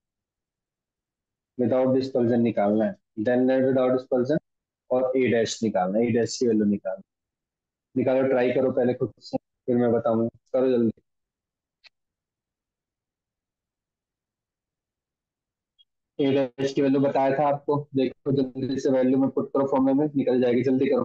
Without dispersion निकालना है, डेल नेट विदाउट डिस्पर्सन, और ए डैश निकालना है, ए डैश की वैल्यू निकालना। निकालो, ट्राई करो पहले खुद से, फिर मैं बताऊंगा, करो जल्दी। ए डैश की वैल्यू बताया था आपको, देखो जल्दी से वैल्यू में पुट करो, फॉर्मूले में निकल जाएगी, जल्दी करो।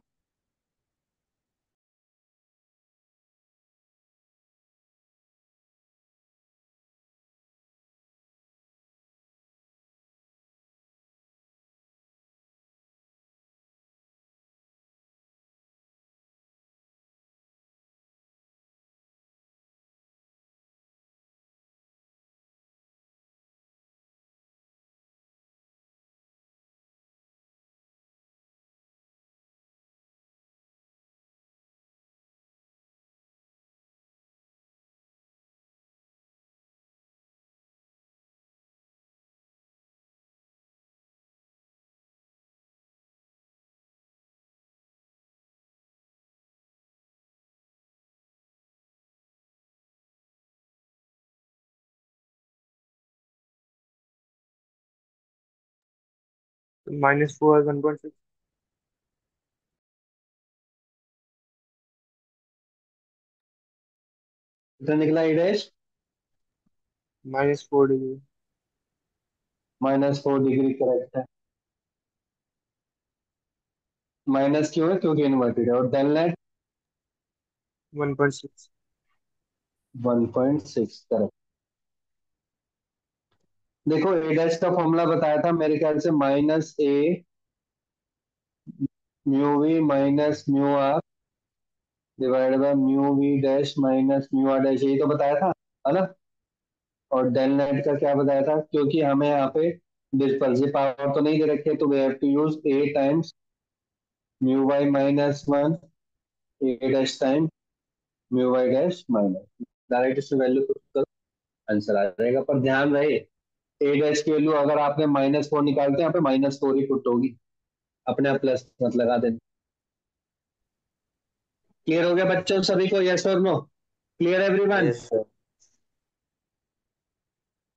-4 1.6। कितना निकला ए डैश? -4 डिग्री। -4 डिग्री करेक्ट है। माइनस क्यों है? क्योंकि इन्वर्टेड है। और डेल नेट 1.6। 1.6 करेक्ट। देखो ए डैश का फॉर्मूला बताया था मेरे ख्याल से, -a mu we minus mu are divide by mu we dash minus mu are dash, यही तो बताया था, है ना? और डेल नेट का क्या बताया था? क्योंकि हमें यहाँ पे डिस्पर्सिव पावर तो नहीं दे रखे, तो we have to use A times mu Y minus 1, A dash time mu Y dash minus. Direct इसमें वैल्यू पुट करो, आंसर आ जाएगा। पर ध्यान रहे, ए डैश की वैल्यू अगर आपने -4 निकालते हैं, यहाँ पे -4 ही पुट होगी, अपने आप प्लस मत लगा देना। क्लियर हो गया बच्चों सभी को? यस और no? Clear everyone? Yes sir.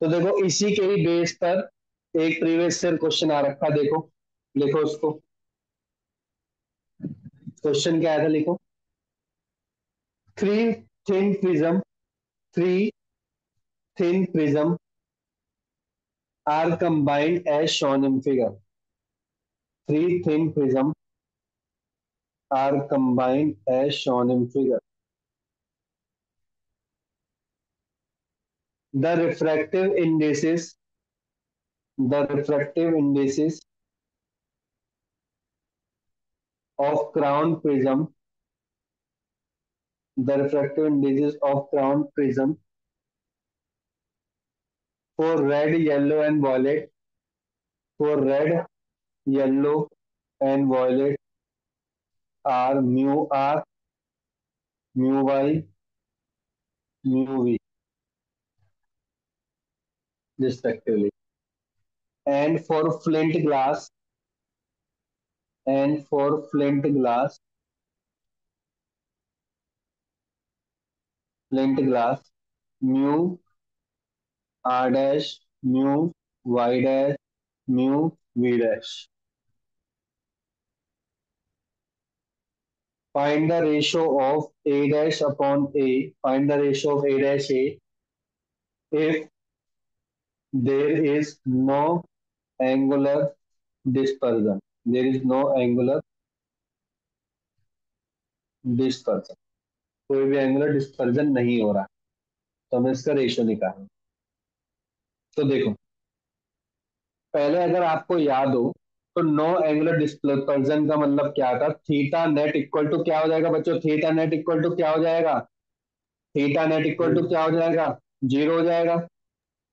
तो देखो इसी के ही बेस पर एक प्रीवियस ईयर क्वेश्चन आ रखा, देखो लिखो उसको। क्वेश्चन क्या आया था, लिखो। Three thin prism, three thin prism are combined as shown in figure. Three thin prisms are combined as shown in figure. The refractive indices, the refractive indices of crown prism, the refractive indices of crown prism for red, yellow, and violet, for red, yellow, and violet are mu r, mu y, mu v, respectively. And for flint glass, and for flint glass, flint glass, mu r dash, mu y dash, mu v dash. Find the ratio of a dash upon a. Find the ratio of a dash a if there is no angular dispersion. There is no angular dispersion. कोई भी एंगुलर डिस्पर्जन नहीं हो रहा, तो हमें इसका रेशियो निकालना। तो देखो, पहले अगर आपको याद हो तो नो एंगुलर डिस्पर्जन का मतलब क्या था, थीटा नेट इक्वल टू क्या हो जाएगा बच्चों, थीटा नेट इक्वल टू क्या हो जाएगा, थीटा नेट इक्वल टू क्या हो जाएगा, जीरो हो जाएगा।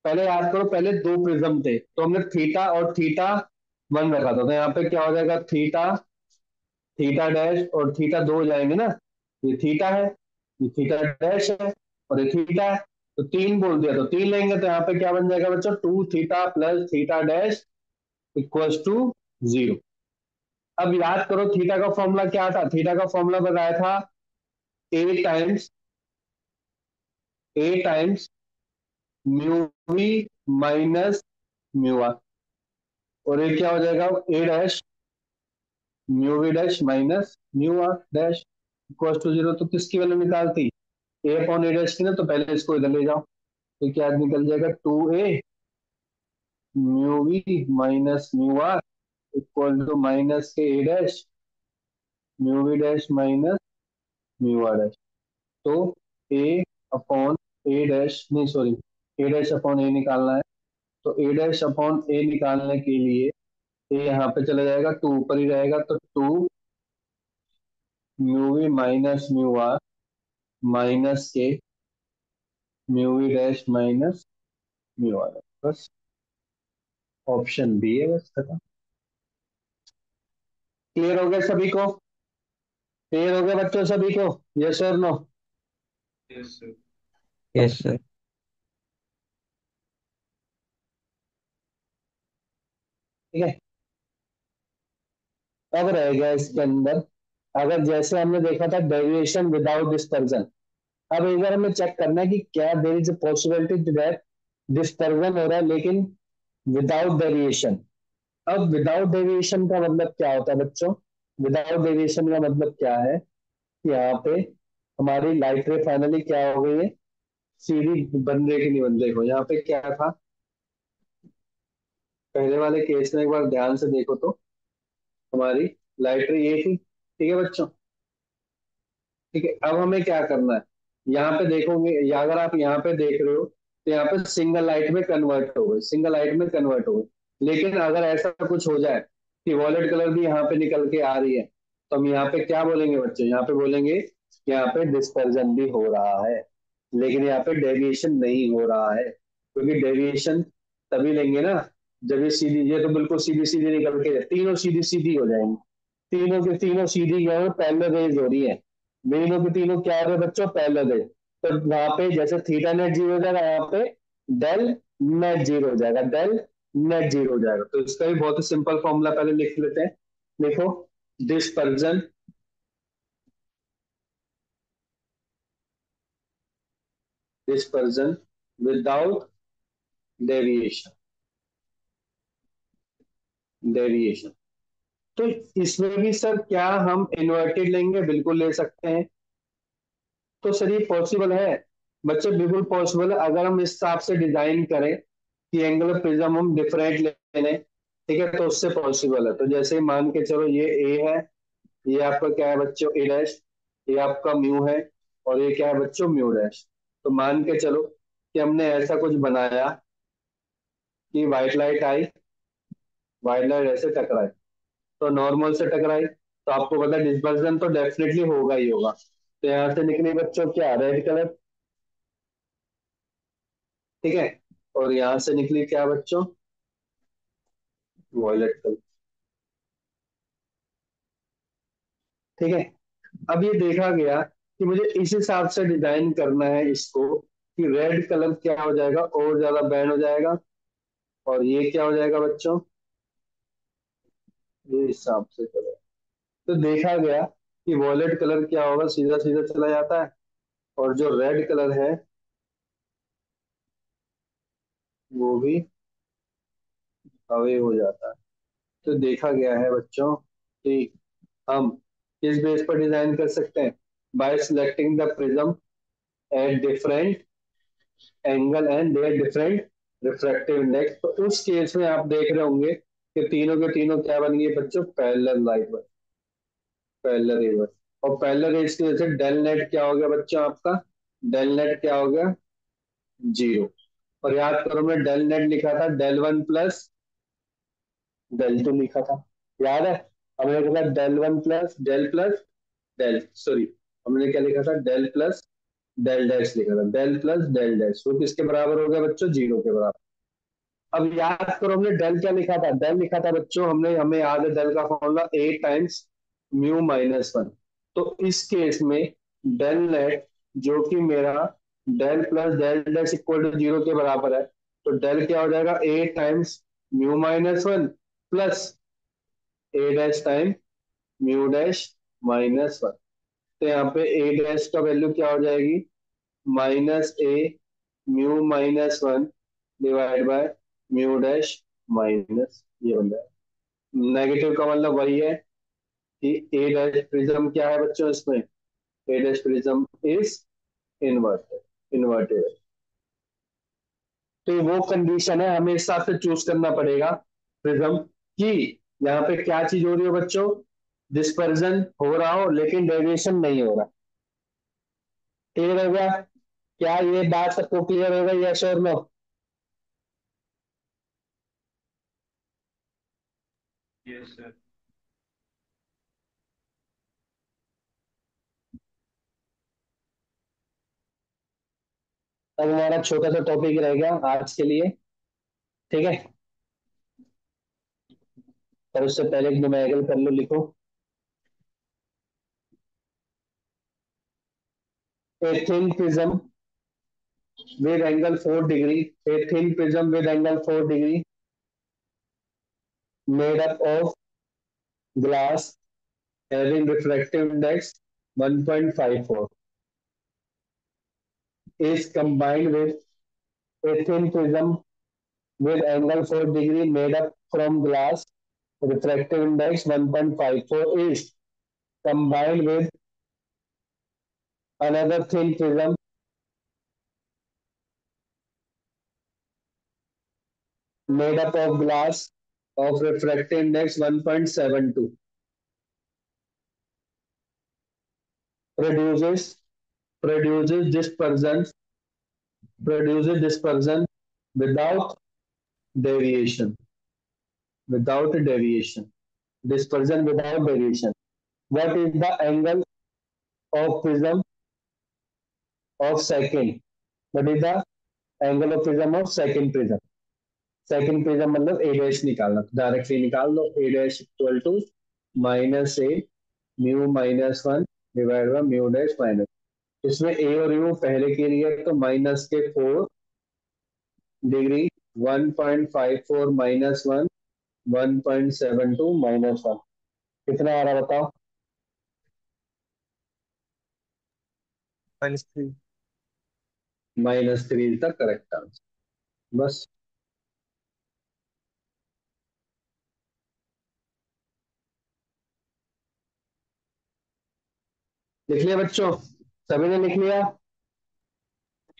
पहले याद करो, पहले दो प्रिज्म थे तो हमने थीटा और थीटा वन रखा था, तो यहाँ पे क्या हो जाएगा, थीटा थीटा डैश और थीटा दो हो जाएंगे ना, ये थीटा है, ये थीटा डैश है और ये थीटा है, तो तीन बोल दिया तो तीन लेंगे, तो यहाँ पे क्या बन जाएगा बच्चों, two theta plus theta dash equals to zero. अब याद करो थीटा का फॉर्मूला क्या था, थीटा का फॉर्मूला बताया था A times mu we minus mu R, और ये क्या हो जाएगा, A dash mu we dash minus mu are dash equals to zero. तो किसकी वैल्यू निकालती, ए अपॉन ए डैश की ना, तो पहले इसको इधर ले जाओ, तो क्या निकल जाएगा, two A mu we minus mu R equal to minus के A dash mu we dash minus mu are dash. तो ए अपॉन ए डैश नहीं sorry, A dash upon A निकालना है, तो ए डैश अपॉन ए निकालने के लिए ए यहाँ पे चला जाएगा, टू ऊपर ही रहेगा, तो two mu we minus mu R minus के mu we dash minus mu R, बस ऑप्शन बी है, बस खत्म। क्लियर हो गया सभी को, क्लियर हो गया बच्चों सभी को, यस और no. Yes sir. Yes sir. ठीक है, अब रह गया इसके अंदर, अगर जैसे हमने देखा था डेविएशन विदाउट डिस्पर्जन, अब एक बार हमें चेक करना है कि क्या there is a possibility that dispersion हो रहा है लेकिन विदाउट डेविएशन। अब विदाउट डेविएशन का मतलब क्या होता है बच्चों, विदाउट डेविएशन का मतलब क्या है कि यहाँ पे हमारी लाइट रे फाइनली क्या हो गई है, सीधी बन रही कि नहीं बन रही हो। यहाँ पे क्या था, पहले वाले केस में एक बार ध्यान से देखो तो हमारी लाइट रे ये थी, ठीक है बच्चों, ठीक है। अब हमें क्या करना है, यहाँ पे देखोगे या अगर आप यहाँ पे देख रहे हो तो यहाँ पे सिंगल लाइट में कन्वर्ट हो गए, सिंगल लाइट में कन्वर्ट हो गए। लेकिन अगर ऐसा कुछ हो जाए कि वॉलेट कलर भी यहाँ पे निकल के आ रही है, तो हम यहाँ पे क्या बोलेंगे बच्चों, यहाँ पे बोलेंगे कि यहाँ पे डिस्पर्जन भी हो रहा है लेकिन यहाँ पे डेविएशन नहीं हो रहा है, क्योंकि डेविएशन तभी लेंगे ना जब ये सीधी, ये तो बिल्कुल सीधी सीधी निकल के तीनों सीधी सीधी हो जाएंगी, तीनों के तीनों सीधी क्या है, पैरेलल रेज हो रही है, तीनों के तीनों क्या हो रहे हैं बच्चों, पैरेलल रेज। तो वहां पे जैसे थीटा नेट जीरो हो जाएगा, यहाँ पे डेल नेट जीरो हो जाएगा, डेल नेट जीरो हो जाएगा। तो इसका भी बहुत ही सिंपल फॉर्मूला पहले लिख लेते हैं, देखो dispersion dispersion without deviation, deviation. तो इसमें भी सर क्या हम इन्वर्टेड लेंगे, बिल्कुल ले सकते हैं। तो सर ये पॉसिबल है बच्चे, बिल्कुल पॉसिबल है अगर हम इस हिसाब से डिजाइन करें कि एंगल ऑफ प्रिज्म हम डिफरेंट ले लें, ठीक है, तो उससे पॉसिबल है। तो जैसे मान के चलो ये ए है, ये आपका क्या है बच्चों, ए डैश, ये आपका म्यू है और ये क्या है बच्चों, म्यू डैश। तो मान के चलो कि हमने ऐसा कुछ बनाया कि व्हाइट लाइट आई, व्हाइट लाइट ऐसे टकराई, तो नॉर्मल से टकराई, तो आपको पता है डिस्पर्जन तो डेफिनेटली होगा ही होगा। तो यहाँ से निकले बच्चों क्या, रेड कलर, ठीक है, और यहाँ से निकली क्या बच्चों, वॉयलेट कलर, ठीक है। अब ये देखा गया कि मुझे इस हिसाब से डिजाइन करना है इसको कि रेड कलर क्या हो जाएगा, और ज्यादा बैंड हो जाएगा, और ये क्या हो जाएगा बच्चों, ये हिसाब से कलर। तो देखा गया कि वॉयलेट कलर क्या होगा, सीधा सीधा चला जाता है, और जो रेड कलर है वो भी अवे हो जाता है। तो देखा गया है बच्चों कि हम किस बेस पर डिजाइन कर सकते हैं, by selecting the prism at different angle and their different refractive index. तो उस केस में आप देख रहे होंगे कि तीनों के तीनों क्या बन गए बच्चों, पैरेलल लाइट, पैरेलल रेज। और पैरेलल रेज की वजह से डेल नेट क्या हो गया बच्चों आपका, डेल नेट क्या हो गया, जीरो। और याद करो मैं डेल नेट लिखा था del one plus del two लिखा था, याद है? हमने लिखा था डेल डेल, सॉरी, हमने क्या लिखा था, डेल प्लस डेल डैश लिखा था, डेल प्लस डेल डैश, वो किसके बराबर हो गया बच्चों, जीरो के बराबर। अब याद करो हमने डेल क्या लिखा था, डेल लिखा था बच्चों हमने, हमें याद है डेल का formula A times mu minus one. तो इस केस में डेल नेट जो कि मेरा del plus del dash equal to zero के बराबर है, तो डेल क्या हो जाएगा, A times mu minus one plus A dash time mu dash minus one. तो यहाँ पे ए डैश का वैल्यू क्या हो जाएगी, minus A mu minus one divide by mu dash minus, ये बन जाएगा। नेगेटिव का मतलब वही है कि ए डैश प्रिज्म क्या है बच्चों इसमें, A dash prism is inverted, inverted. तो वो कंडीशन है, हमें इस हिसाब से चूज करना पड़ेगा प्रिज्म की यहाँ पे क्या चीज हो रही हो बच्चों, डिस्पर्जन हो रहा हो लेकिन डेविएशन नहीं हो रहा। क्लियर हो गया? क्या ये बात सबको क्लियर हो गई, यस और नो? Yes sir. अब हमारा छोटा सा टॉपिक रह गया आज के लिए, ठीक है? पर उससे पहले एक न्यूमेरिकल कर लो, लिखो a thin prism with angle 4 degree, a thin prism with angle 4 degree made up of glass having refractive index 1.54 is combined with a thin prism with angle 4 degree made up from glass refractive index 1.54 is combined with another thin prism made up of glass of refractive index 1.72 produces produces dispersion produces dispersion without deviation, without deviation, dispersion without deviation. What is the angle of prism of second? What is the angle of prism of second prism? Second prism मतलब ए डैश निकालना, तो डायरेक्टली निकाल लो, A dash equal to minus A mu minus one divide by mu dash minus, इसमें ए और यू पहले के लिए तो माइनस के 4 degree 1.54 minus one 1.72 minus one, कितना आ रहा बताओ? -3। -3 इज द करेक्ट आंसर। बस लिख लिया बच्चों, सभी ने लिख लिया?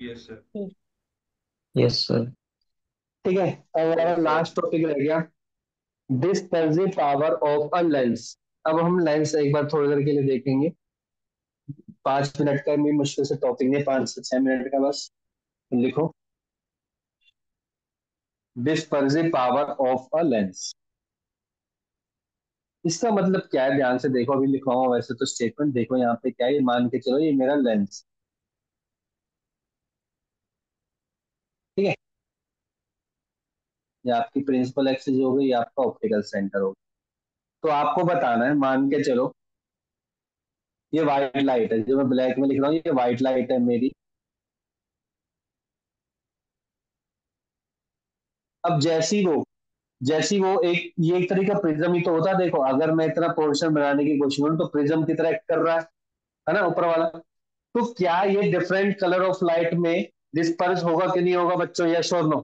Yes sir. Yes sir. ठीक है, अब हमारा यस सर। लास्ट टॉपिक रह गया, dispersive power of a lens. अब हम लेंस एक बार थोड़ी देर के लिए देखेंगे, 5 मिनट का भी मुश्किल से टॉपिक नहीं, 5 से 6 मिनट का बस। लिखो dispersive power of a lens, इसका मतलब क्या है, ध्यान से देखो, अभी लिखवाऊंगा वैसे तो स्टेटमेंट, देखो यहाँ पे क्या है, ये मान के चलो ये मेरा लेंस, ठीक है, ये आपकी प्रिंसिपल एक्सिस हो गई, ये आपका ऑप्टिकल सेंटर हो गया। तो आपको बताना है, मान के चलो ये व्हाइट लाइट है, जो मैं ब्लैक में लिख रहा हूँ ये व्हाइट लाइट है मेरी। अब जैसी वो एक, ये एक तरीका प्रिज्म ही तो होता है, देखो अगर मैं इतना पोर्शन बनाने की कोशिश करूँ तो प्रिज्म की तरह एक्ट कर रहा है ना ऊपर वाला। तो क्या ये डिफरेंट कलर ऑफ लाइट में डिस्पर्स होगा कि नहीं होगा बच्चों, यस और नो?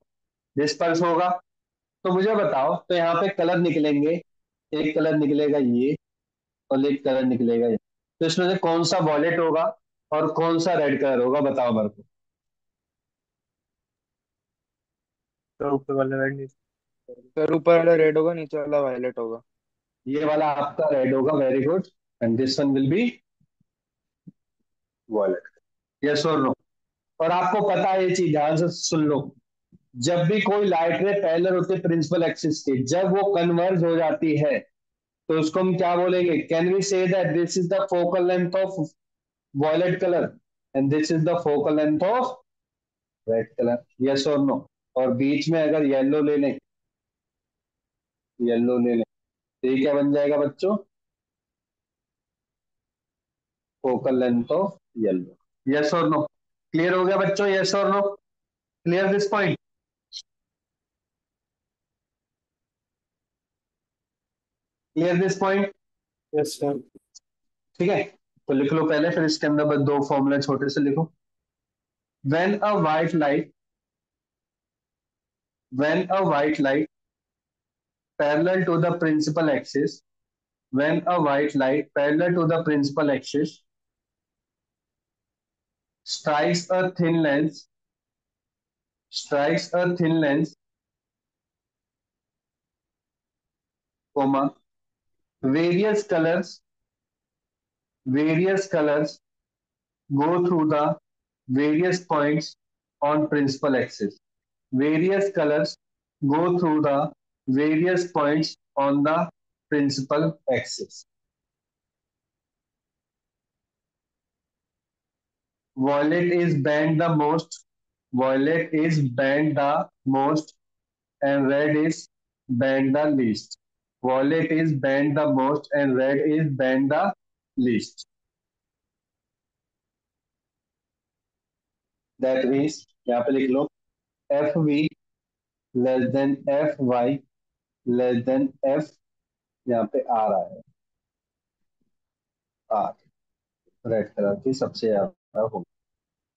डिस्पर्स होगा। तो मुझे बताओ, तो यहाँ पे कलर निकलेंगे, एक कलर निकलेगा ये और एक कलर निकलेगा ये, तो इसमें से कौन सा वॉलेट होगा और कौन सा रेड कलर होगा, बताओ मेरे को। तो ऊपर वाला रेड नीचे। सर ऊपर वाला रेड होगा, नीचे वाला वायलेट होगा। ये वाला आपका रेड होगा, very good, and this one will be wallet, yes और नो? और आपको पता है ये चीज, ध्यान से सुन लो, जब भी कोई लाइट रे पैरेलल होती है प्रिंसिपल एक्सिस के, जब वो कन्वर्ज हो जाती है तो उसको हम क्या बोलेंगे? Can we say that this is the focal length of violet colour and this is the focal length of red colour? Yes और नो? और बीच में अगर येलो ले लें, येलो ले लें, तो ये क्या बन जाएगा बच्चों? Focal length of yellow. Yes और नो? क्लियर हो गया बच्चों? यस और no? Clear this point? Clear this point? Yes sir. ठीक है, तो लिख लो पहले, फिर इसके अंदर बस दो फॉर्मूले छोटे से लिखो। When a white light, when a white light parallel to the principal axis, when a white light parallel to the principal axis strikes a thin lens, strikes a thin lens, comma, various colors, various colors go through the various points on principal axis. Various colors go through the various points on the principal axis. Violet is bent the most, violet is bent the most, and red is bent the least. Violet is bent the most and red is bent the least. That means यहाँ पे लिख लो FV less than FY less than F, यहाँ पे आ रहा है R, रेड कलर की सबसे ज्यादा होगी।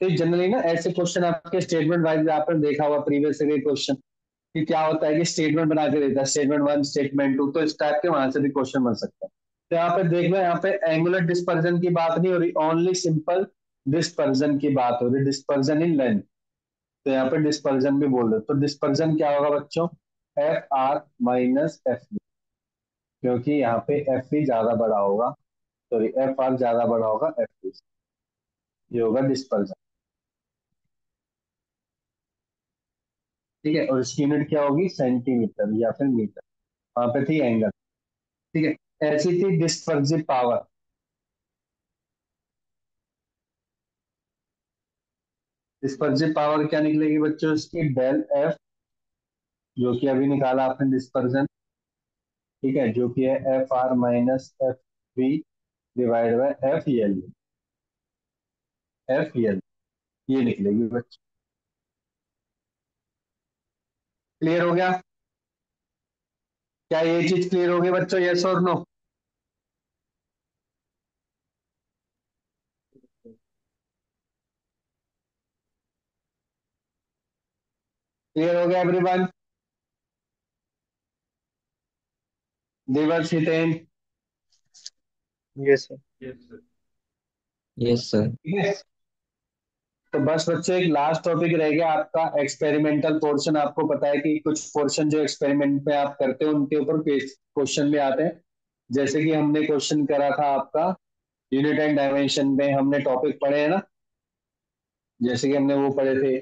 तो जनरली ना ऐसे क्वेश्चन आपके स्टेटमेंट वाइज आपने देखा हुआ प्रीवियस के क्वेश्चन कि क्या होता है कि स्टेटमेंट बना के देता है, स्टेटमेंट वन स्टेटमेंट टू, तो इस टाइप के वहां से भी क्वेश्चन बन सकता है। तो यहाँ पे देख लो, यहाँ पे एंगुलर डिस्पर्जन की बात नहीं हो रही, ओनली सिंपल डिस्पर्जन की बात हो रही, डिस्पर्जन इन लेंथ। तो यहाँ पे डिस्पर्जन भी बोल रहे, तो डिस्पर्जन क्या होगा बच्चों? F R minus F B, क्योंकि यहाँ पे एफ बी ज्यादा बड़ा होगा, सॉरी एफ आर ज्यादा बड़ा होगा एफ बी, ये होगा डिस्पर्जन। ठीक है, और इसकी यूनिट क्या होगी? सेंटीमीटर या फिर मीटर, वहां पे थी एंगल। ठीक है, ऐसी थी डिस्पर्सिव पावर। डिस्पर्सिव पावर क्या निकलेगी बच्चों? इसकी डेल एफ, जो कि अभी निकाला आपने डिस्पर्जन, ठीक है, जो कि है F R minus F B divide by F L, F L, ये निकलेगी बच्चों। क्लियर हो गया? क्या ये चीज क्लियर होगी बच्चों? यस और नो? क्लियर हो गया एवरीवन? दिवस Hiten? Yes sir. Yes, sir. Yes sir. ठीक है, तो बस बच्चों एक लास्ट टॉपिक रह गया आपका एक्सपेरिमेंटल पोर्शन। आपको पता है कि कुछ पोर्शन जो एक्सपेरिमेंट में आप करते हो उनके ऊपर क्वेश्चन भी आते हैं। जैसे कि हमने क्वेश्चन करा था आपका यूनिट एंड डायमेंशन में, हमने टॉपिक पढ़े हैं ना, जैसे कि हमने वो पढ़े थे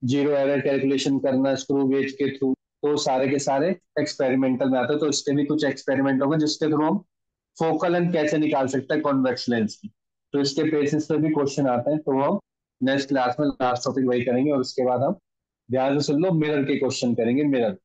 जीरो एरर कैलकुलेशन करना स्क्रू गेज के थ्रू, तो सारे के सारे एक्सपेरिमेंटल में आते हैं। तो इसके भी कुछ एक्सपेरिमेंट होंगे जिसके थ्रू हम फोकल लेंथ कैसे निकाल सकते हैं कॉन्वेक्स लेंस की, तो इसके बेसिस पे भी क्वेश्चन आते हैं। तो हम नेक्स्ट क्लास में लास्ट टॉपिक वही करेंगे, और उसके बाद हम ध्यान से सुन लो, मिरर के क्वेश्चन करेंगे, मिरर।